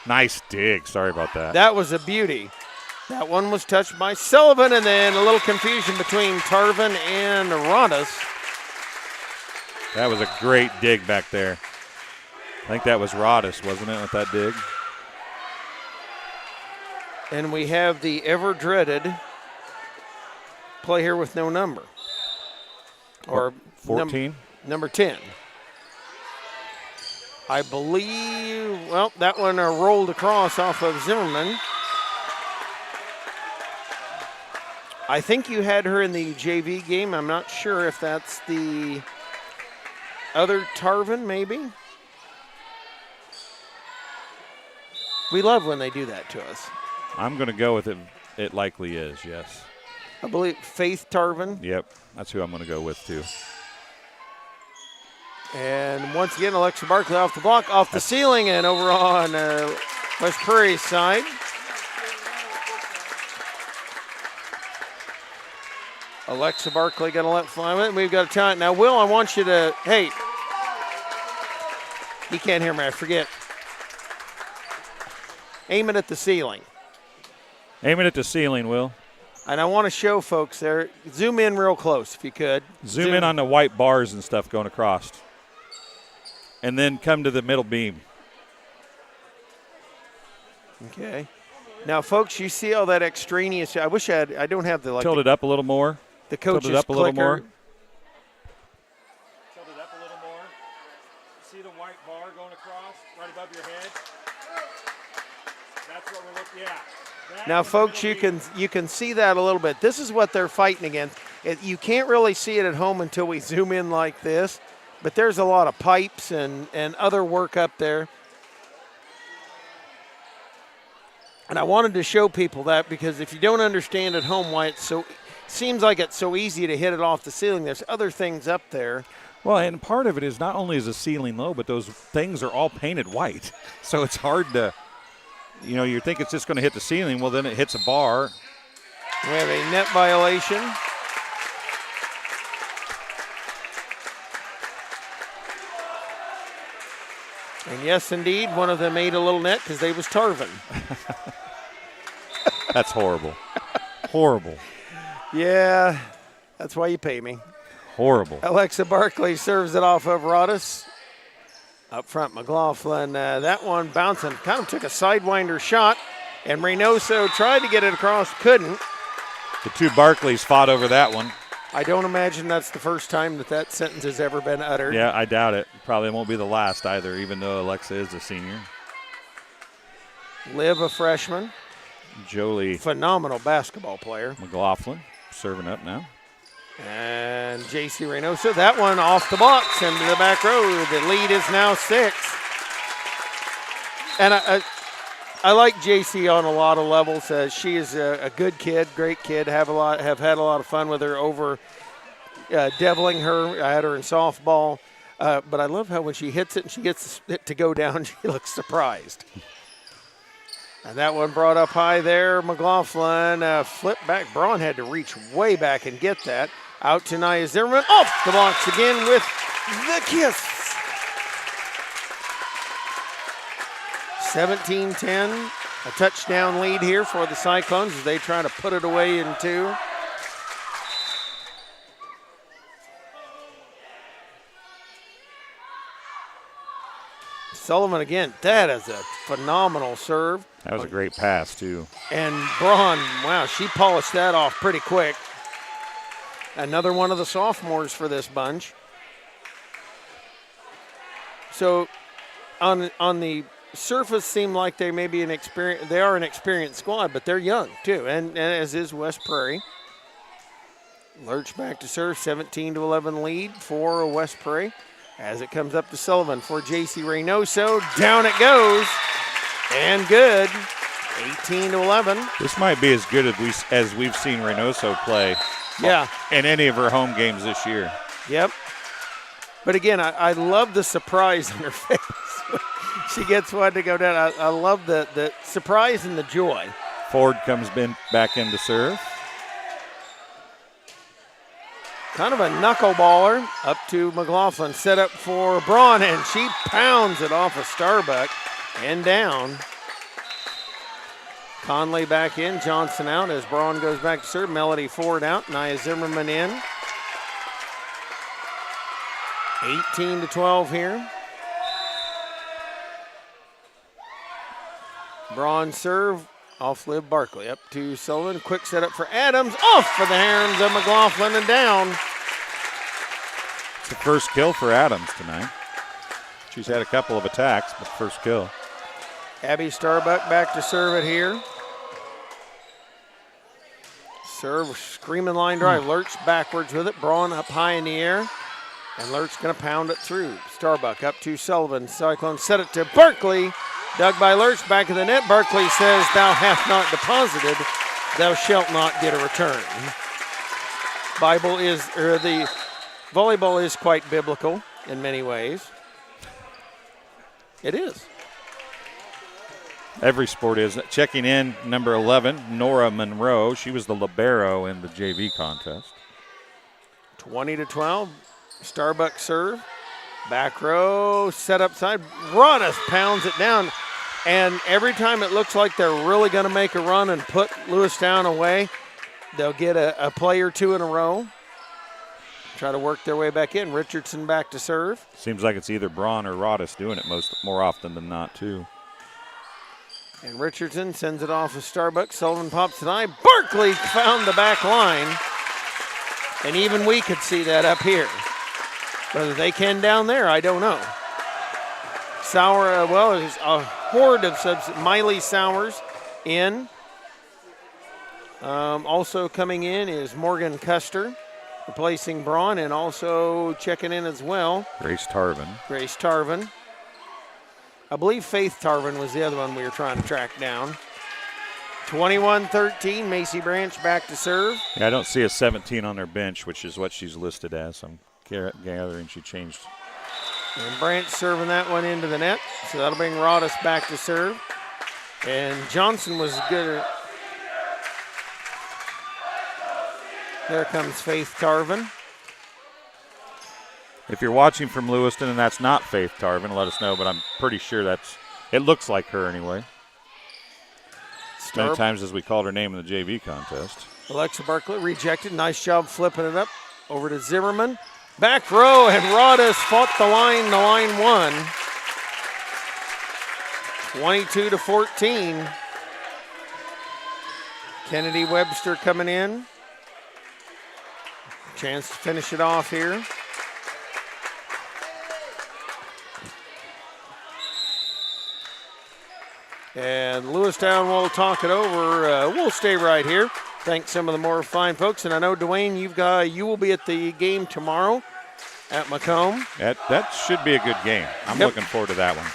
nice dig. Sorry about that. That was a beauty. That one was touched by Sullivan, and then a little confusion between Tarvin and Rodis. That was a great dig back there. I think that was Rodis, wasn't it, with that dig? And we have the ever-dreaded play here with no number. Or 14? Number 10. I believe, well, that one rolled across off of Zimmerman. I think you had her in the JV game. I'm not sure if that's the other Tarvin, maybe. We love when they do that to us. I'm going to go with it. It likely is, yes. I believe Faith Tarvin. Yep, that's who I'm going to go with, too. And once again, Alexa Barkley off the block, off the ceiling, and over on West Prairie's side. Alexa Barkley going to let fly with it. We've got a time. Now, Will, I want you to, hey, he can't hear me, I forget. Aim it at the ceiling. Aim it at the ceiling, Will. And I want to show folks there, zoom in real close if you could. Zoom in on the white bars and stuff going across. And then come to the middle beam. Okay. Now, folks, you see all that extraneous. I wish I don't have the, like. Tilt it up a little more. The coach's Tilt it up a little more. Tilt it up a little more. See the white bar going across right above your head? That's what we're looking at. Now, folks, you can see that a little bit. This is what they're fighting against. You can't really see it at home until we zoom in like this, but there's a lot of pipes and other work up there. And I wanted to show people that because if you don't understand at home why seems like it's so easy to hit it off the ceiling, there's other things up there. Well, and part of it is not only is the ceiling low, but those things are all painted white. So it's hard to, you think it's just going to hit the ceiling. Well, then it hits a bar. We have a net violation. And yes, indeed, one of them ate a little net because they was Tarvin. That's horrible. Horrible. Yeah, that's why you pay me. Horrible. Alexa Barkley serves it off of Rodis. Up front, McLaughlin, that one bouncing, kind of took a sidewinder shot, and Reynoso tried to get it across, couldn't. The two Barkleys fought over that one. I don't imagine that's the first time that sentence has ever been uttered. Yeah, I doubt it. Probably won't be the last either, even though Alexa is a senior. Liv, a freshman. Jolie phenomenal basketball player. McLaughlin serving up now. And J.C. Reynoso, that one off the blocks into the back row. The lead is now 6. And I like J.C. on a lot of levels. She is a good kid, great kid. Have had a lot of fun with her over deviling her. I had her in softball. But I love how when she hits it and she gets it to go down, she looks surprised. And that one brought up high there. McLaughlin flip back. Braun had to reach way back and get that. Out to Nia Zimmerman. Off the blocks again with the kiss. 17-10. A touchdown lead here for the Cyclones as they try to put it away in 2. Sullivan again. That is a phenomenal serve. That was a great pass, too. And Braun, wow, she polished that off pretty quick. Another one of the sophomores for this bunch. So on the surface, seem like they may be an experienced squad, but they're young too, and as is West Prairie. Lurch back to serve, 17-11 lead for West Prairie. As it comes up to Sullivan for J.C. Reynoso, down it goes, and good, 18-11. This might be as good as we've seen Reynoso play. Yeah. In any of her home games this year. Yep. But again, I love the surprise on her face. She gets one to go down. I love the surprise and the joy. Ford comes back in to serve. Kind of a knuckleballer up to McLaughlin. Set up for Braun, and she pounds it off of Starbuck and down. Conley back in, Johnson out as Braun goes back to serve. Melody Ford out, Nia Zimmerman in. 18-12 here. Braun serve, off Liv Barkley. Up to Sullivan, quick setup for Adams. Off for the hands of McLaughlin and down. It's the first kill for Adams tonight. She's had a couple of attacks, but first kill. Abby Starbuck back to serve it here. Serve, screaming line drive. Lurch backwards with it. Braun up high in the air. And Lurch going to pound it through. Starbuck up to Sullivan. Cyclone set it to Barkley. Dug by Lurch, back of the net. Barkley says, "Thou hast not deposited, thou shalt not get a return." The volleyball is quite biblical in many ways. It is. Every sport is. Checking in, number 11, Nora Monroe. She was the libero in the JV contest. 20-12. Starbuck serve. Back row, set up side. Rodas pounds it down. And every time it looks like they're really going to make a run and put Lewistown away, they'll get a play or two in a row. Try to work their way back in. Richardson back to serve. Seems like it's either Braun or Rodas doing it more often than not, too. And Richardson sends it off of Starbuck. Sullivan pops it high. Barkley found the back line. And even we could see that up here. Whether they can down there, I don't know. It's a horde of Miley Sowers in. Also coming in is Morgan Custer, replacing Braun, and also checking in as well. Grace Tarvin. I believe Faith Tarvin was the other one we were trying to track down. 21-13, Macy Branch back to serve. Yeah, I don't see a 17 on her bench, which is what she's listed as. I'm gathering she changed. And Branch serving that one into the net. So that'll bring Rodas back to serve. And Johnson was good. There comes Faith Tarvin. If you're watching from Lewiston and that's not Faith Tarvin, let us know, but I'm pretty sure it looks like her anyway. Many times as we called her name in the JV contest. Alexa Barkley rejected. Nice job flipping it up over to Zimmerman. Back row, and Rodas fought the line won. 22-14. Kennedy Webster coming in. Chance to finish it off here. And Lewistown will talk it over. We'll stay right here. Thanks some of the more fine folks. And I know, Dwayne, you will be at the game tomorrow at Macomb. That should be a good game. I'm looking forward to that one.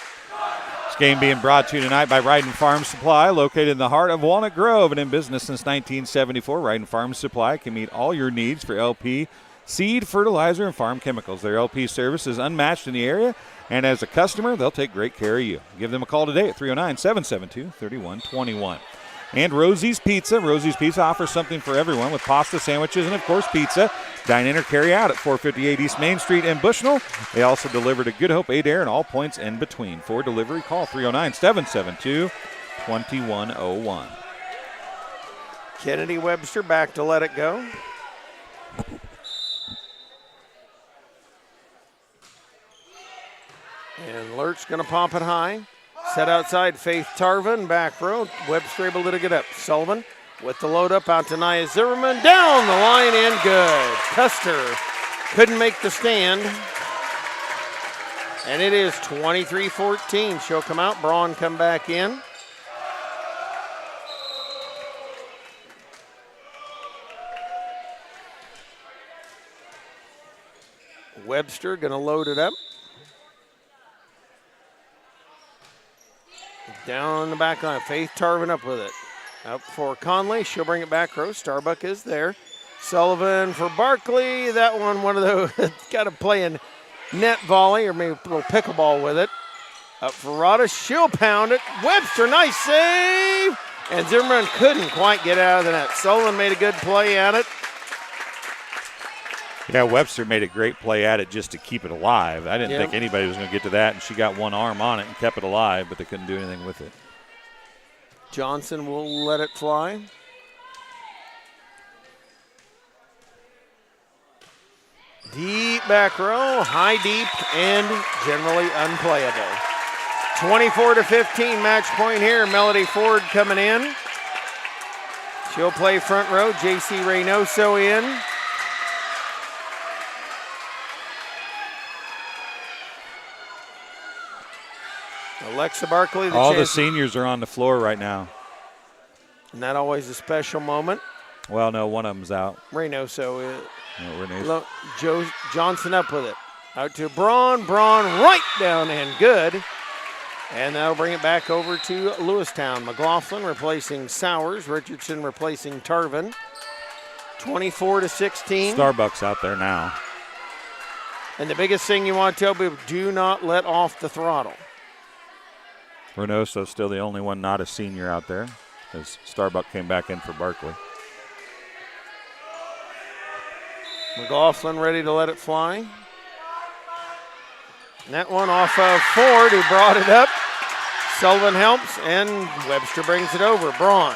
This game being brought to you tonight by Ryden Farm Supply, located in the heart of Walnut Grove and in business since 1974. Ryden Farm Supply can meet all your needs for LP, seed, fertilizer, and farm chemicals. Their LP service is unmatched in the area, and as a customer, they'll take great care of you. Give them a call today at 309-772-3121. And Rosie's Pizza. Rosie's Pizza offers something for everyone with pasta, sandwiches, and, of course, pizza. Dine in or carry out at 458 East Main Street in Bushnell. They also deliver to Good Hope, Adair, and all points in between. For delivery, call 309-772-2101. Kennedy Webster back to let it go. And Lurch going to pop it high. Set outside, Faith Tarvin, back row. Webster able to get up. Sullivan with the load up out to Nia Zimmerman. Down the line and good. Custer couldn't make the stand. And it is 23-14. She'll come out. Braun come back in. Webster going to load it up. Down the back line, Faith Tarvin up with it. Up for Conley, she'll bring it back row. Starbuck is there. Sullivan for Barkley. That one of those, got to play in net volley or maybe a little pickleball with it. Up for Rada, she'll pound it. Webster, nice save. And Zimmerman couldn't quite get out of the net. Sullivan made a good play at it. Yeah, Webster made a great play at it just to keep it alive. I didn't think anybody was going to get to that, and she got one arm on it and kept it alive, but they couldn't do anything with it. Johnson will let it fly. Deep back row, high deep, and generally unplayable. 24-15 match point here. Melody Ford coming in. She'll play front row. J.C. Reynoso in. Alexa Barkley. All the seniors are on the floor right now. And that always a special moment. Well, no, one of them's out. Reynoso is. No, Joe Johnson up with it. Out to Braun. Braun right down and good. And that'll bring it back over to Lewistown. McLaughlin replacing Sowers. Richardson replacing Tarvin. 24-16. Starbuck's out there now. And the biggest thing you want to tell people, do not let off the throttle. Reynoso's still the only one not a senior out there, as Starbuck came back in for Barkley. McLaughlin ready to let it fly. And that one off of Ford, who brought it up. Sullivan helps, and Webster brings it over. Braun.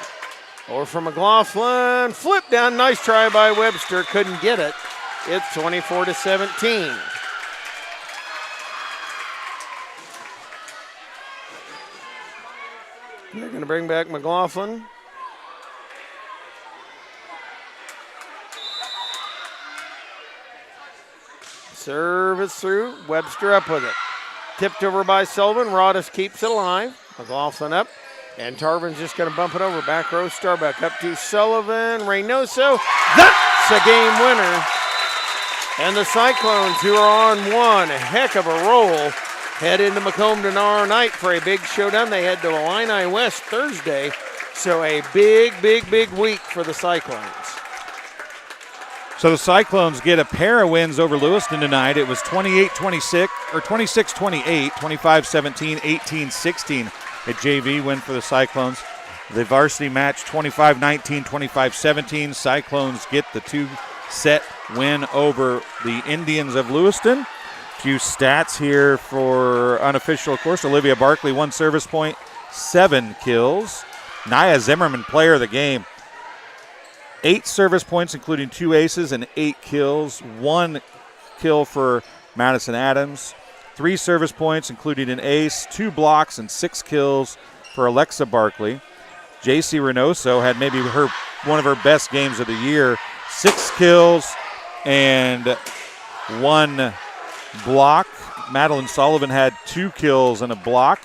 Over from McLaughlin. Flip down. Nice try by Webster. Couldn't get it. It's 24-17. They're going to bring back McLaughlin. Service through. Webster up with it. Tipped over by Sullivan. Rodis keeps it alive. McLaughlin up. And Tarvin's just going to bump it over. Back row, Starbuck up to Sullivan. Reynoso. That's a game winner. And the Cyclones, who are on one heck of a roll, head into Macomb tomorrow night for a big showdown. They head to Illini West Thursday. So a big week for the Cyclones. So the Cyclones get a pair of wins over Lewiston tonight. It was 28-26, or 26-28, 25-17, 18-16. A JV win for the Cyclones. The varsity match 25-19, 25-17. Cyclones get the two-set win over the Indians of Lewiston. Few stats here for unofficial, of course. Olivia Barkley, 1 service point, 7 kills. Nia Zimmerman, player of the game. 8 service points, including 2 aces and 8 kills. 1 kill for Madison Adams. 3 service points, including an ace, 2 blocks, and 6 kills for Alexa Barkley. J.C. Reynoso had maybe one of her best games of the year. 6 kills and 1 block. Madeline Sullivan had 2 kills and a block.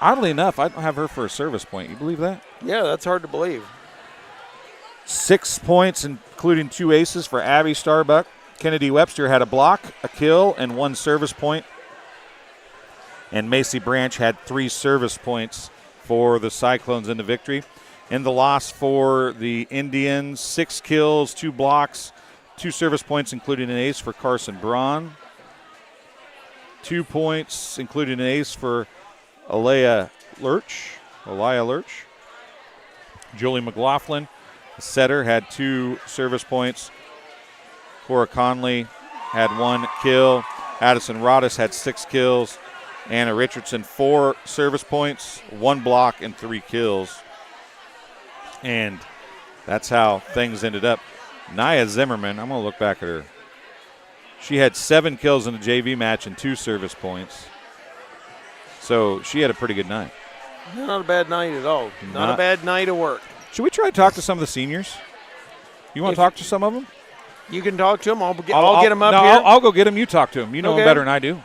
Oddly enough, I don't have her for a service point. You believe that? Yeah, that's hard to believe. 6 points, including 2 aces for Abby Starbuck. Kennedy Webster had a block, a kill, and 1 service point. And Macy Branch had 3 service points for the Cyclones in the victory. In the loss for the Indians, 6 kills, 2 blocks, 2 service points, including an ace for Carson Braun. 2 points, including an ace for Aliyah Lurch. Julie McLaughlin, the setter, had 2 service points. Cora Conley had 1 kill. Addison Rodis had 6 kills. Anna Richardson, 4 service points, 1 block, and 3 kills. And that's how things ended up. Nia Zimmerman, I'm going to look back at her. She had 7 kills in the JV match and 2 service points. So she had a pretty good night. Not a bad night at all. Not a bad night of work. Should we try to talk to some of the seniors? You want to talk to some of them? You can talk to them. I'll get them up here. I'll go get them. You talk to them. You know them better than I do.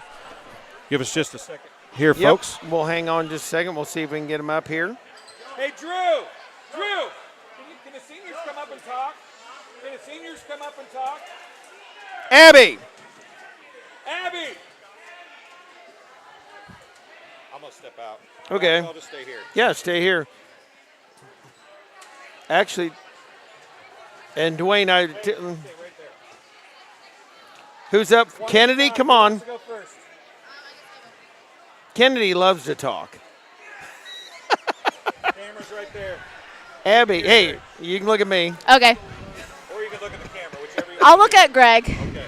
Give us just a second. Here, folks. We'll hang on just a second. We'll see if we can get them up here. Hey, Drew, can the seniors come up and talk? Abby. I'm going to step out. Okay. I'll just stay here. Yeah, stay here. Actually, and Dwayne, who's up? Kennedy, come on. Go first. Kennedy loves to talk. Camera's right there. Abby, hey, you can look at me. Okay. Or you can look at the camera, whichever you I'll look at Greg. Okay.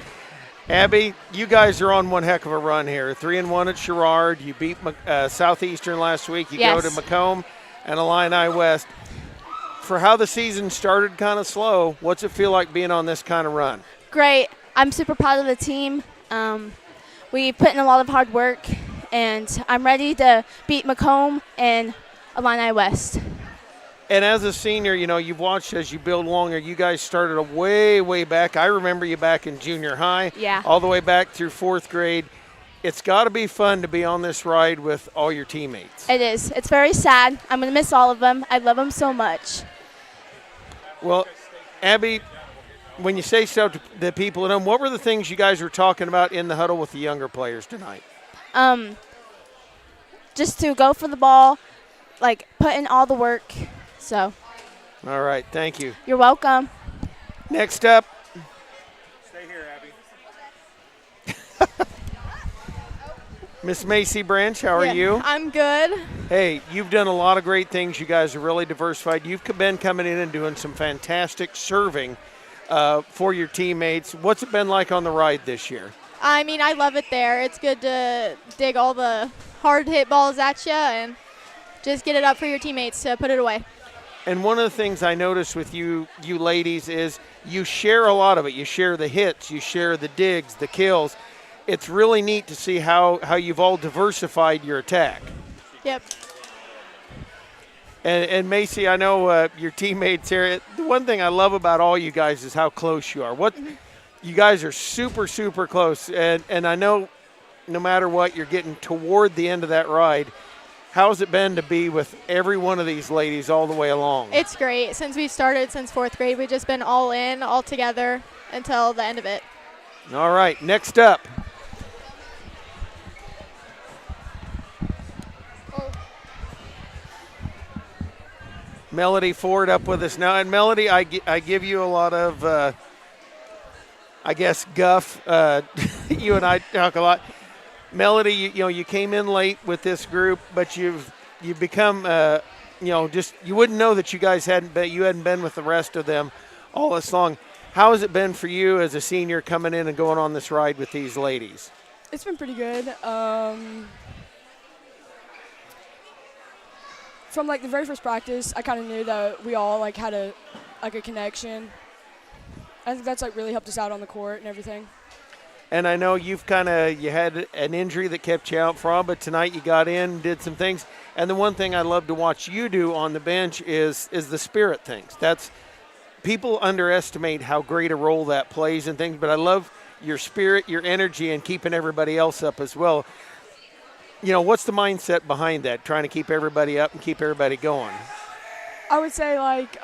Abby, you guys are on one heck of a run here. 3-1 at Sherrard. You beat Southeastern last week. You go to Macomb and Illini West. For how the season started kind of slow, what's it feel like being on this kind of run? Great. I'm super proud of the team. We put in a lot of hard work, and I'm ready to beat Macomb and Illini West. And as a senior, you know, you've watched as you build longer. You guys started way, way back. I remember you back in junior high, all the way back through 4th grade. It's got to be fun to be on this ride with all your teammates. It is. It's very sad. I'm going to miss all of them. I love them so much. Well, Abby, when you say stuff to the people at home, what were the things you guys were talking about in the huddle with the younger players tonight? Just to go for the ball, like put in all the work. So. All right, thank you. You're welcome. Next up. Stay here, Abby. Miss Macy Branch, how are you? I'm good. Hey, you've done a lot of great things. You guys are really diversified. You've been coming in and doing some fantastic serving for your teammates. What's it been like on the ride this year? I mean, I love it there. It's good to dig all the hard hit balls at you and just get it up for your teammates to put it away. And one of the things I noticed with you ladies is you share a lot of it. You share the hits, you share the digs, the kills. It's really neat to see how you've all diversified your attack. Yep. And Macy, I know your teammates here. The one thing I love about all you guys is how close you are. You guys are super, super close. And I know no matter what, you're getting toward the end of that ride. How's it been to be with every one of these ladies all the way along? It's great. Since we started, since 4th grade, we've just been all in, all together until the end of it. All right, next up. Melody Ford up with us now. And Melody, I give you a lot of, I guess, guff. You and I talk a lot. Melody, you came in late with this group, but you've become, just you wouldn't know that you guys hadn't been with the rest of them all this long. How has it been for you as a senior coming in and going on this ride with these ladies? It's been pretty good. From the very first practice, I kind of knew that we all had a connection. I think that's really helped us out on the court and everything. And I know you had an injury that kept you out from, but tonight you got in, did some things. And the one thing I love to watch you do on the bench is the spirit things. People underestimate how great a role that plays and things, but I love your spirit, your energy, and keeping everybody else up as well. what's the mindset behind that, trying to keep everybody up and keep everybody going? I would say, like,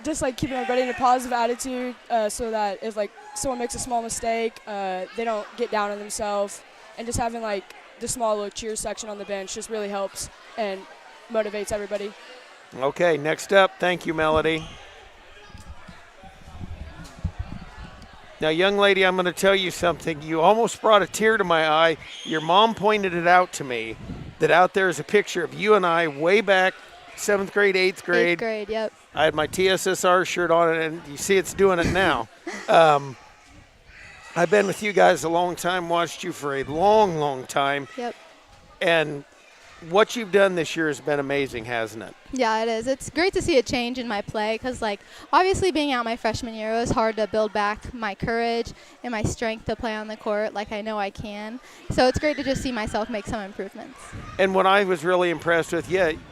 just, like, keeping everybody in a positive attitude so that if, like, someone makes a small mistake, they don't get down on themselves. And just having, like, the small little cheers section on the bench just really helps and motivates everybody. Okay, next up, thank you, Melody. Now, young lady, I'm going to tell you something. You almost brought a tear to my eye. Your mom pointed it out to me, that out there is a picture of you and I way back, 7th grade, 8th grade. 8th grade, yep. I had my TSSR shirt on, and you see it's doing it now. I've been with you guys a long time, watched you for a long, long time. Yep. And what you've done this year has been amazing, hasn't it? Yeah, it is. It's great to see a change in my play because, like, obviously being out my freshman year, it was hard to build back my courage and my strength to play on the court like I know I can. So it's great to just see myself make some improvements. And what I was really impressed with,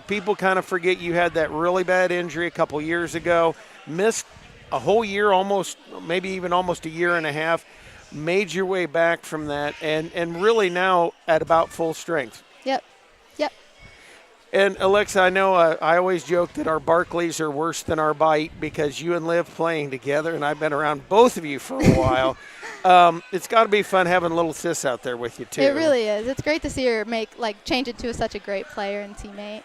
people kind of forget you had that really bad injury a couple years ago, missed a whole year, almost, maybe even almost a year and a half, made your way back from that, and really now at about full strength. Yep. And Alexa, I know I always joke that our Barclays are worse than our bite because you and Liv playing together, and I've been around both of you for a while. It's got to be fun having little sis out there with you too. It really is. It's great to see her change into such a great player and teammate.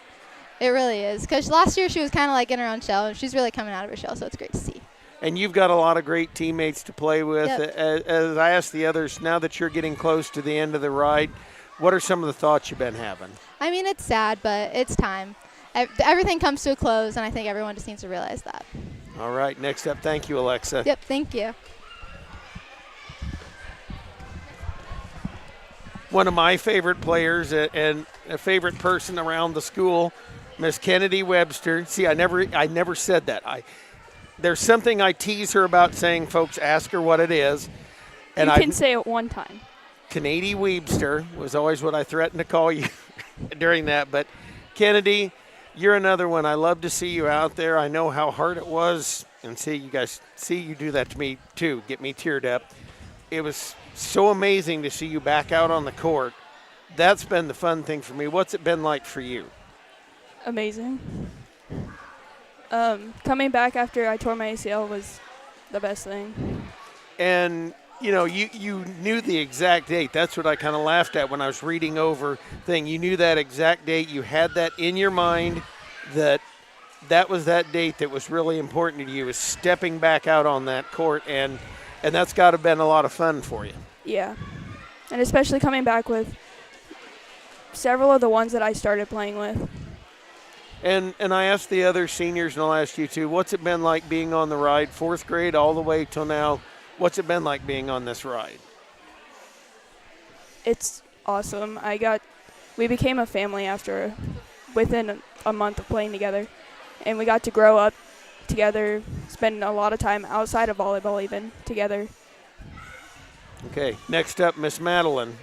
It really is because last year she was kind of like in her own shell, and she's really coming out of her shell, so it's great to see. And you've got a lot of great teammates to play with. Yep. As I asked the others, now that you're getting close to the end of the ride, what are some of the thoughts you've been having? I mean, it's sad, but it's time. Everything comes to a close, and I think everyone just needs to realize that. All right, next up, thank you, Alexa. Yep, thank you. One of my favorite players and a favorite person around the school, Miss Kennedy Webster. See, I never said that. There's something I tease her about saying, folks, ask her what it is. And you can say it one time. Kennedy Webster was always what I threatened to call you during that. But Kennedy, you're another one. I love to see you out there. I know how hard it was. And see you do that to me too, get me teared up. It was so amazing to see you back out on the court. That's been the fun thing for me. What's it been like for you? Amazing. Coming back after I tore my ACL was the best thing. And you knew the exact date. That's what I kind of laughed at when I was reading over thing. You knew that exact date. You had that in your mind that was that date that was really important to you, is stepping back out on that court, and that's got to have been a lot of fun for you. Yeah. And especially coming back with several of the ones that I started playing with. And I asked the other seniors, and I'll ask you too, what's it been like being on the ride, 4th grade all the way till now? What's it been like being on this ride? It's awesome. We became a family within a month of playing together, and we got to grow up together, spend a lot of time outside of volleyball even together. Okay, next up, Miss Madeline.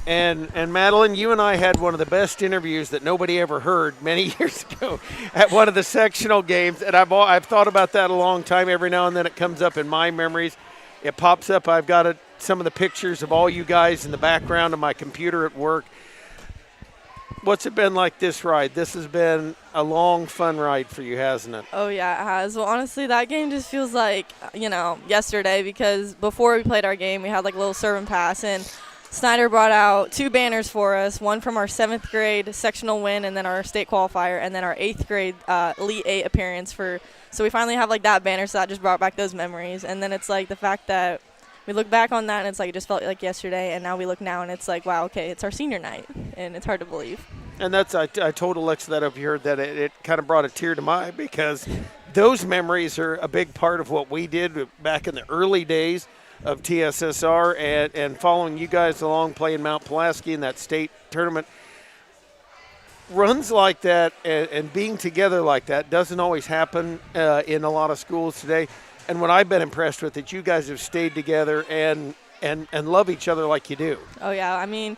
And Madeline, you and I had one of the best interviews that nobody ever heard many years ago at one of the sectional games, and I've thought about that a long time. Every now and then it comes up in my memories. It pops up. I've got some of the pictures of all you guys in the background of my computer at work. What's it been like this ride? This has been a long, fun ride for you, hasn't it? Oh, yeah, it has. Well, honestly, that game just feels like, yesterday, because before we played our game, we had like a little serve and pass, and Snyder brought out 2 banners for us, one from our 7th grade sectional win and then our state qualifier, and then our 8th grade Elite 8 appearance. So we finally have like that banner, so that just brought back those memories. And then it's like the fact that we look back on that and it's like it just felt like yesterday, and now we look now and it's like, wow, okay, it's our senior night, and it's hard to believe. And that's I told Alexa that up here that it kind of brought a tear to my eye, because those memories are a big part of what we did back in the early days of TSSR and following you guys along, playing Mount Pulaski in that state tournament. Runs like that and being together like that doesn't always happen in a lot of schools today. And what I've been impressed with, that you guys have stayed together and love each other like you do. Oh, yeah. I mean,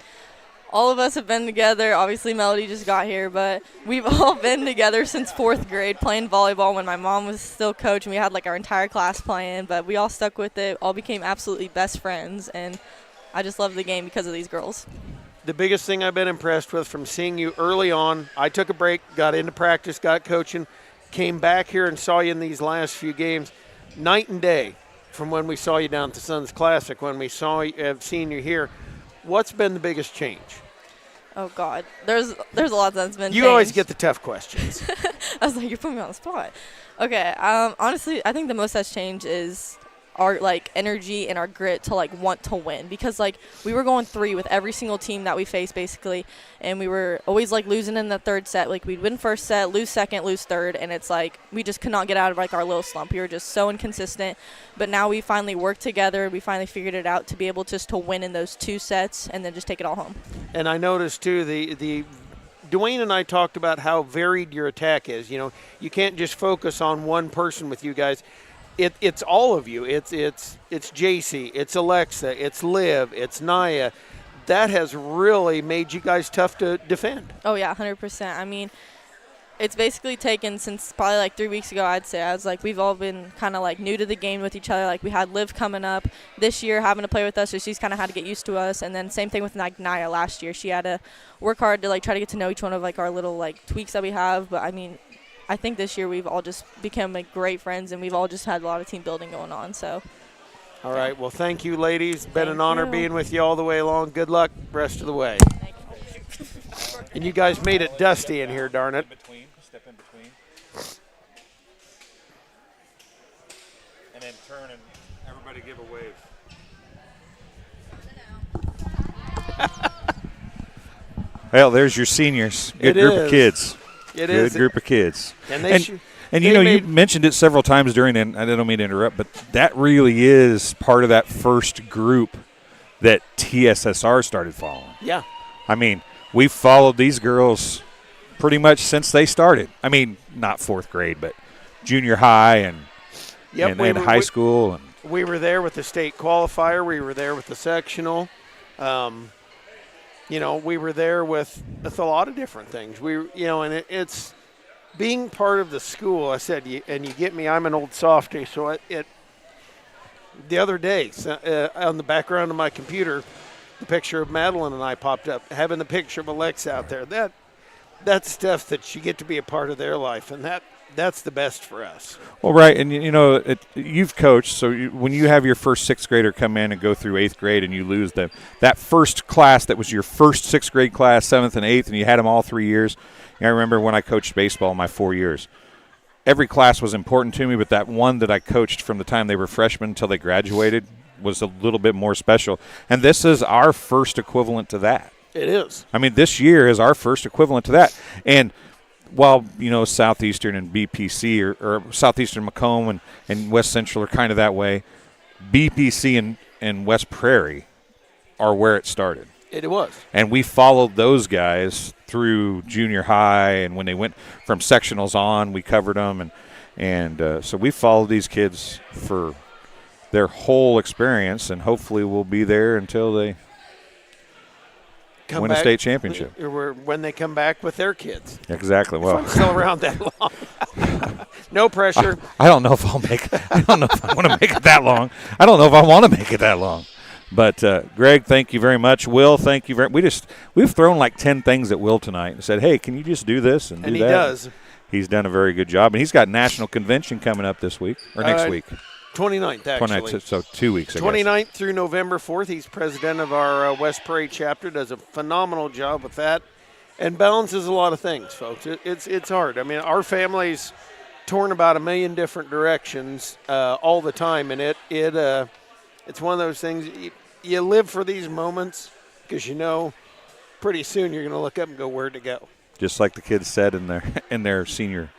all of us have been together. Obviously, Melody just got here, but we've all been together since 4th grade playing volleyball when my mom was still coaching. We had like our entire class playing, but we all stuck with it, all became absolutely best friends, and I just love the game because of these girls. The biggest thing I've been impressed with from seeing you early on, I took a break, got into practice, got coaching, came back here and saw you in these last few games, night and day from when we saw you down at the Suns Classic, when we have seen you here. What's been the biggest change? Oh, God. There's a lot that's been changed. You always get the tough questions. I was like, you're putting me on the spot. Okay. Honestly, I think the most that's changed is our like energy and our grit to like want to win, because like we were going 3 with every single team that we faced basically, and we were always like losing in the 3rd set. Like we'd win 1st set, lose 2nd, lose 3rd, and it's like we just could not get out of like our little slump. We were just so inconsistent, but now we finally worked together. We finally figured it out to be able just to win in those 2 sets and then just take it all home. And I noticed too the Dwayne and I talked about how varied your attack is. You know, you can't just focus on one person with you guys. It's all of you. It's JC, it's Alexa, it's Liv, it's Naya. That has really made you guys tough to defend. Oh, yeah, 100%. I mean, it's basically taken since probably like 3 weeks ago, I'd say. I was like, we've all been kind of like new to the game with each other. Like we had Liv coming up this year having to play with us, so she's kind of had to get used to us. And then same thing with like Naya last year. She had to work hard to like try to get to know each one of like our little like tweaks that we have. But I mean, I think this year we've all just become like great friends, and we've all just had a lot of team building going on. So, all right. Well, thank you, ladies. Been an honor being with you all the way along. Good luck rest of the way. Thank you. And you guys made it dusty in here, darn it. Step in between. And then turn and everybody give a wave. Well, there's your seniors. Good group of kids. It Good is. group of kids. And you know, you mentioned it several times during, and I don't mean to interrupt, but that really is part of that first group that TSSR started following. Yeah. I mean, we've followed these girls pretty much since they started. I mean, not 4th grade, but junior high and high school. And we were there with the state qualifier. We were there with the sectional. You know, we were there with a lot of different things. And it's being part of the school. I said, and you get me, I'm an old softie, so the other day on the background of my computer, the picture of Madeline and I popped up, having the picture of Alexa out there. That's stuff that you get to be a part of their life, and that's the best for us. Well, right, and you know, you've coached, so when you have your first 6th grader come in and go through 8th grade and you lose them, that first class that was your first 6th grade class, 7th and 8th, and you had them all 3 years. I remember when I coached baseball my 4 years. Every class was important to me, but that one that I coached from the time they were freshmen until they graduated was a little bit more special. And this is our first equivalent to that. It is. I mean, this year is our first equivalent to that. And while, you know, Southeastern and BPC or Southeastern Macomb and West Central are kind of that way, BPC and West Prairie are where it started. It was. And we followed those guys through junior high, and when they went from sectionals on, we covered them. And so we followed these kids for their whole experience, and hopefully we'll be there until they win a state championship. Or when they come back with their kids. Exactly. Well, I'm still around that long. No pressure. I don't know if I'll make it. I don't know if I want to make it that long. I don't know if I want to make it that long. But, Greg, thank you very much. Will, thank you very much. We've thrown like 10 things at Will tonight and said, hey, can you just do this and do that? And he does. He's done a very good job. And he's got National Convention coming up this week, or next week. 29th, actually. 29th, so 2 weeks, I 29th guess. through November 4th. He's president of our West Prairie chapter, does a phenomenal job with that, and balances a lot of things, folks. It's hard. I mean, our family's torn about a million different directions all the time, and it's one of those things you live for these moments because you know pretty soon you're going to look up and go, where'd it go? Just like the kids said in their senior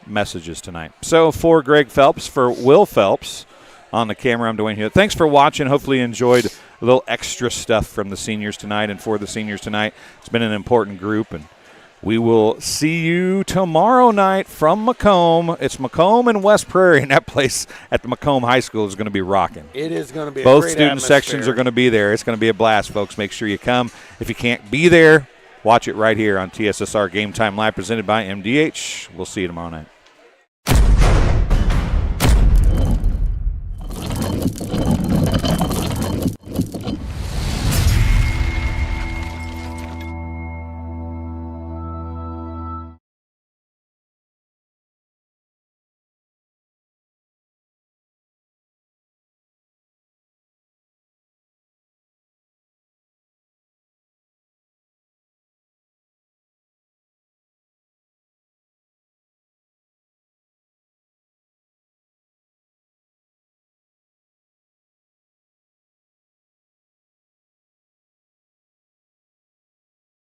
messages tonight. So for Greg Phelps, for Will Phelps on the camera, I'm Dwayne Hulett. Thanks for watching. Hopefully you enjoyed a little extra stuff from the seniors tonight and for the seniors tonight. It's been an important group, and We will see you tomorrow night from Macomb. It's Macomb and West Prairie, and that place at the Macomb High School is going to be rocking. It is going to be a Both great student atmosphere. sections are going to be there. It's going to be a blast, folks. Make sure you come. If you can't be there, watch it right here on TSSR Game Time Live presented by MDH. We'll see you tomorrow night.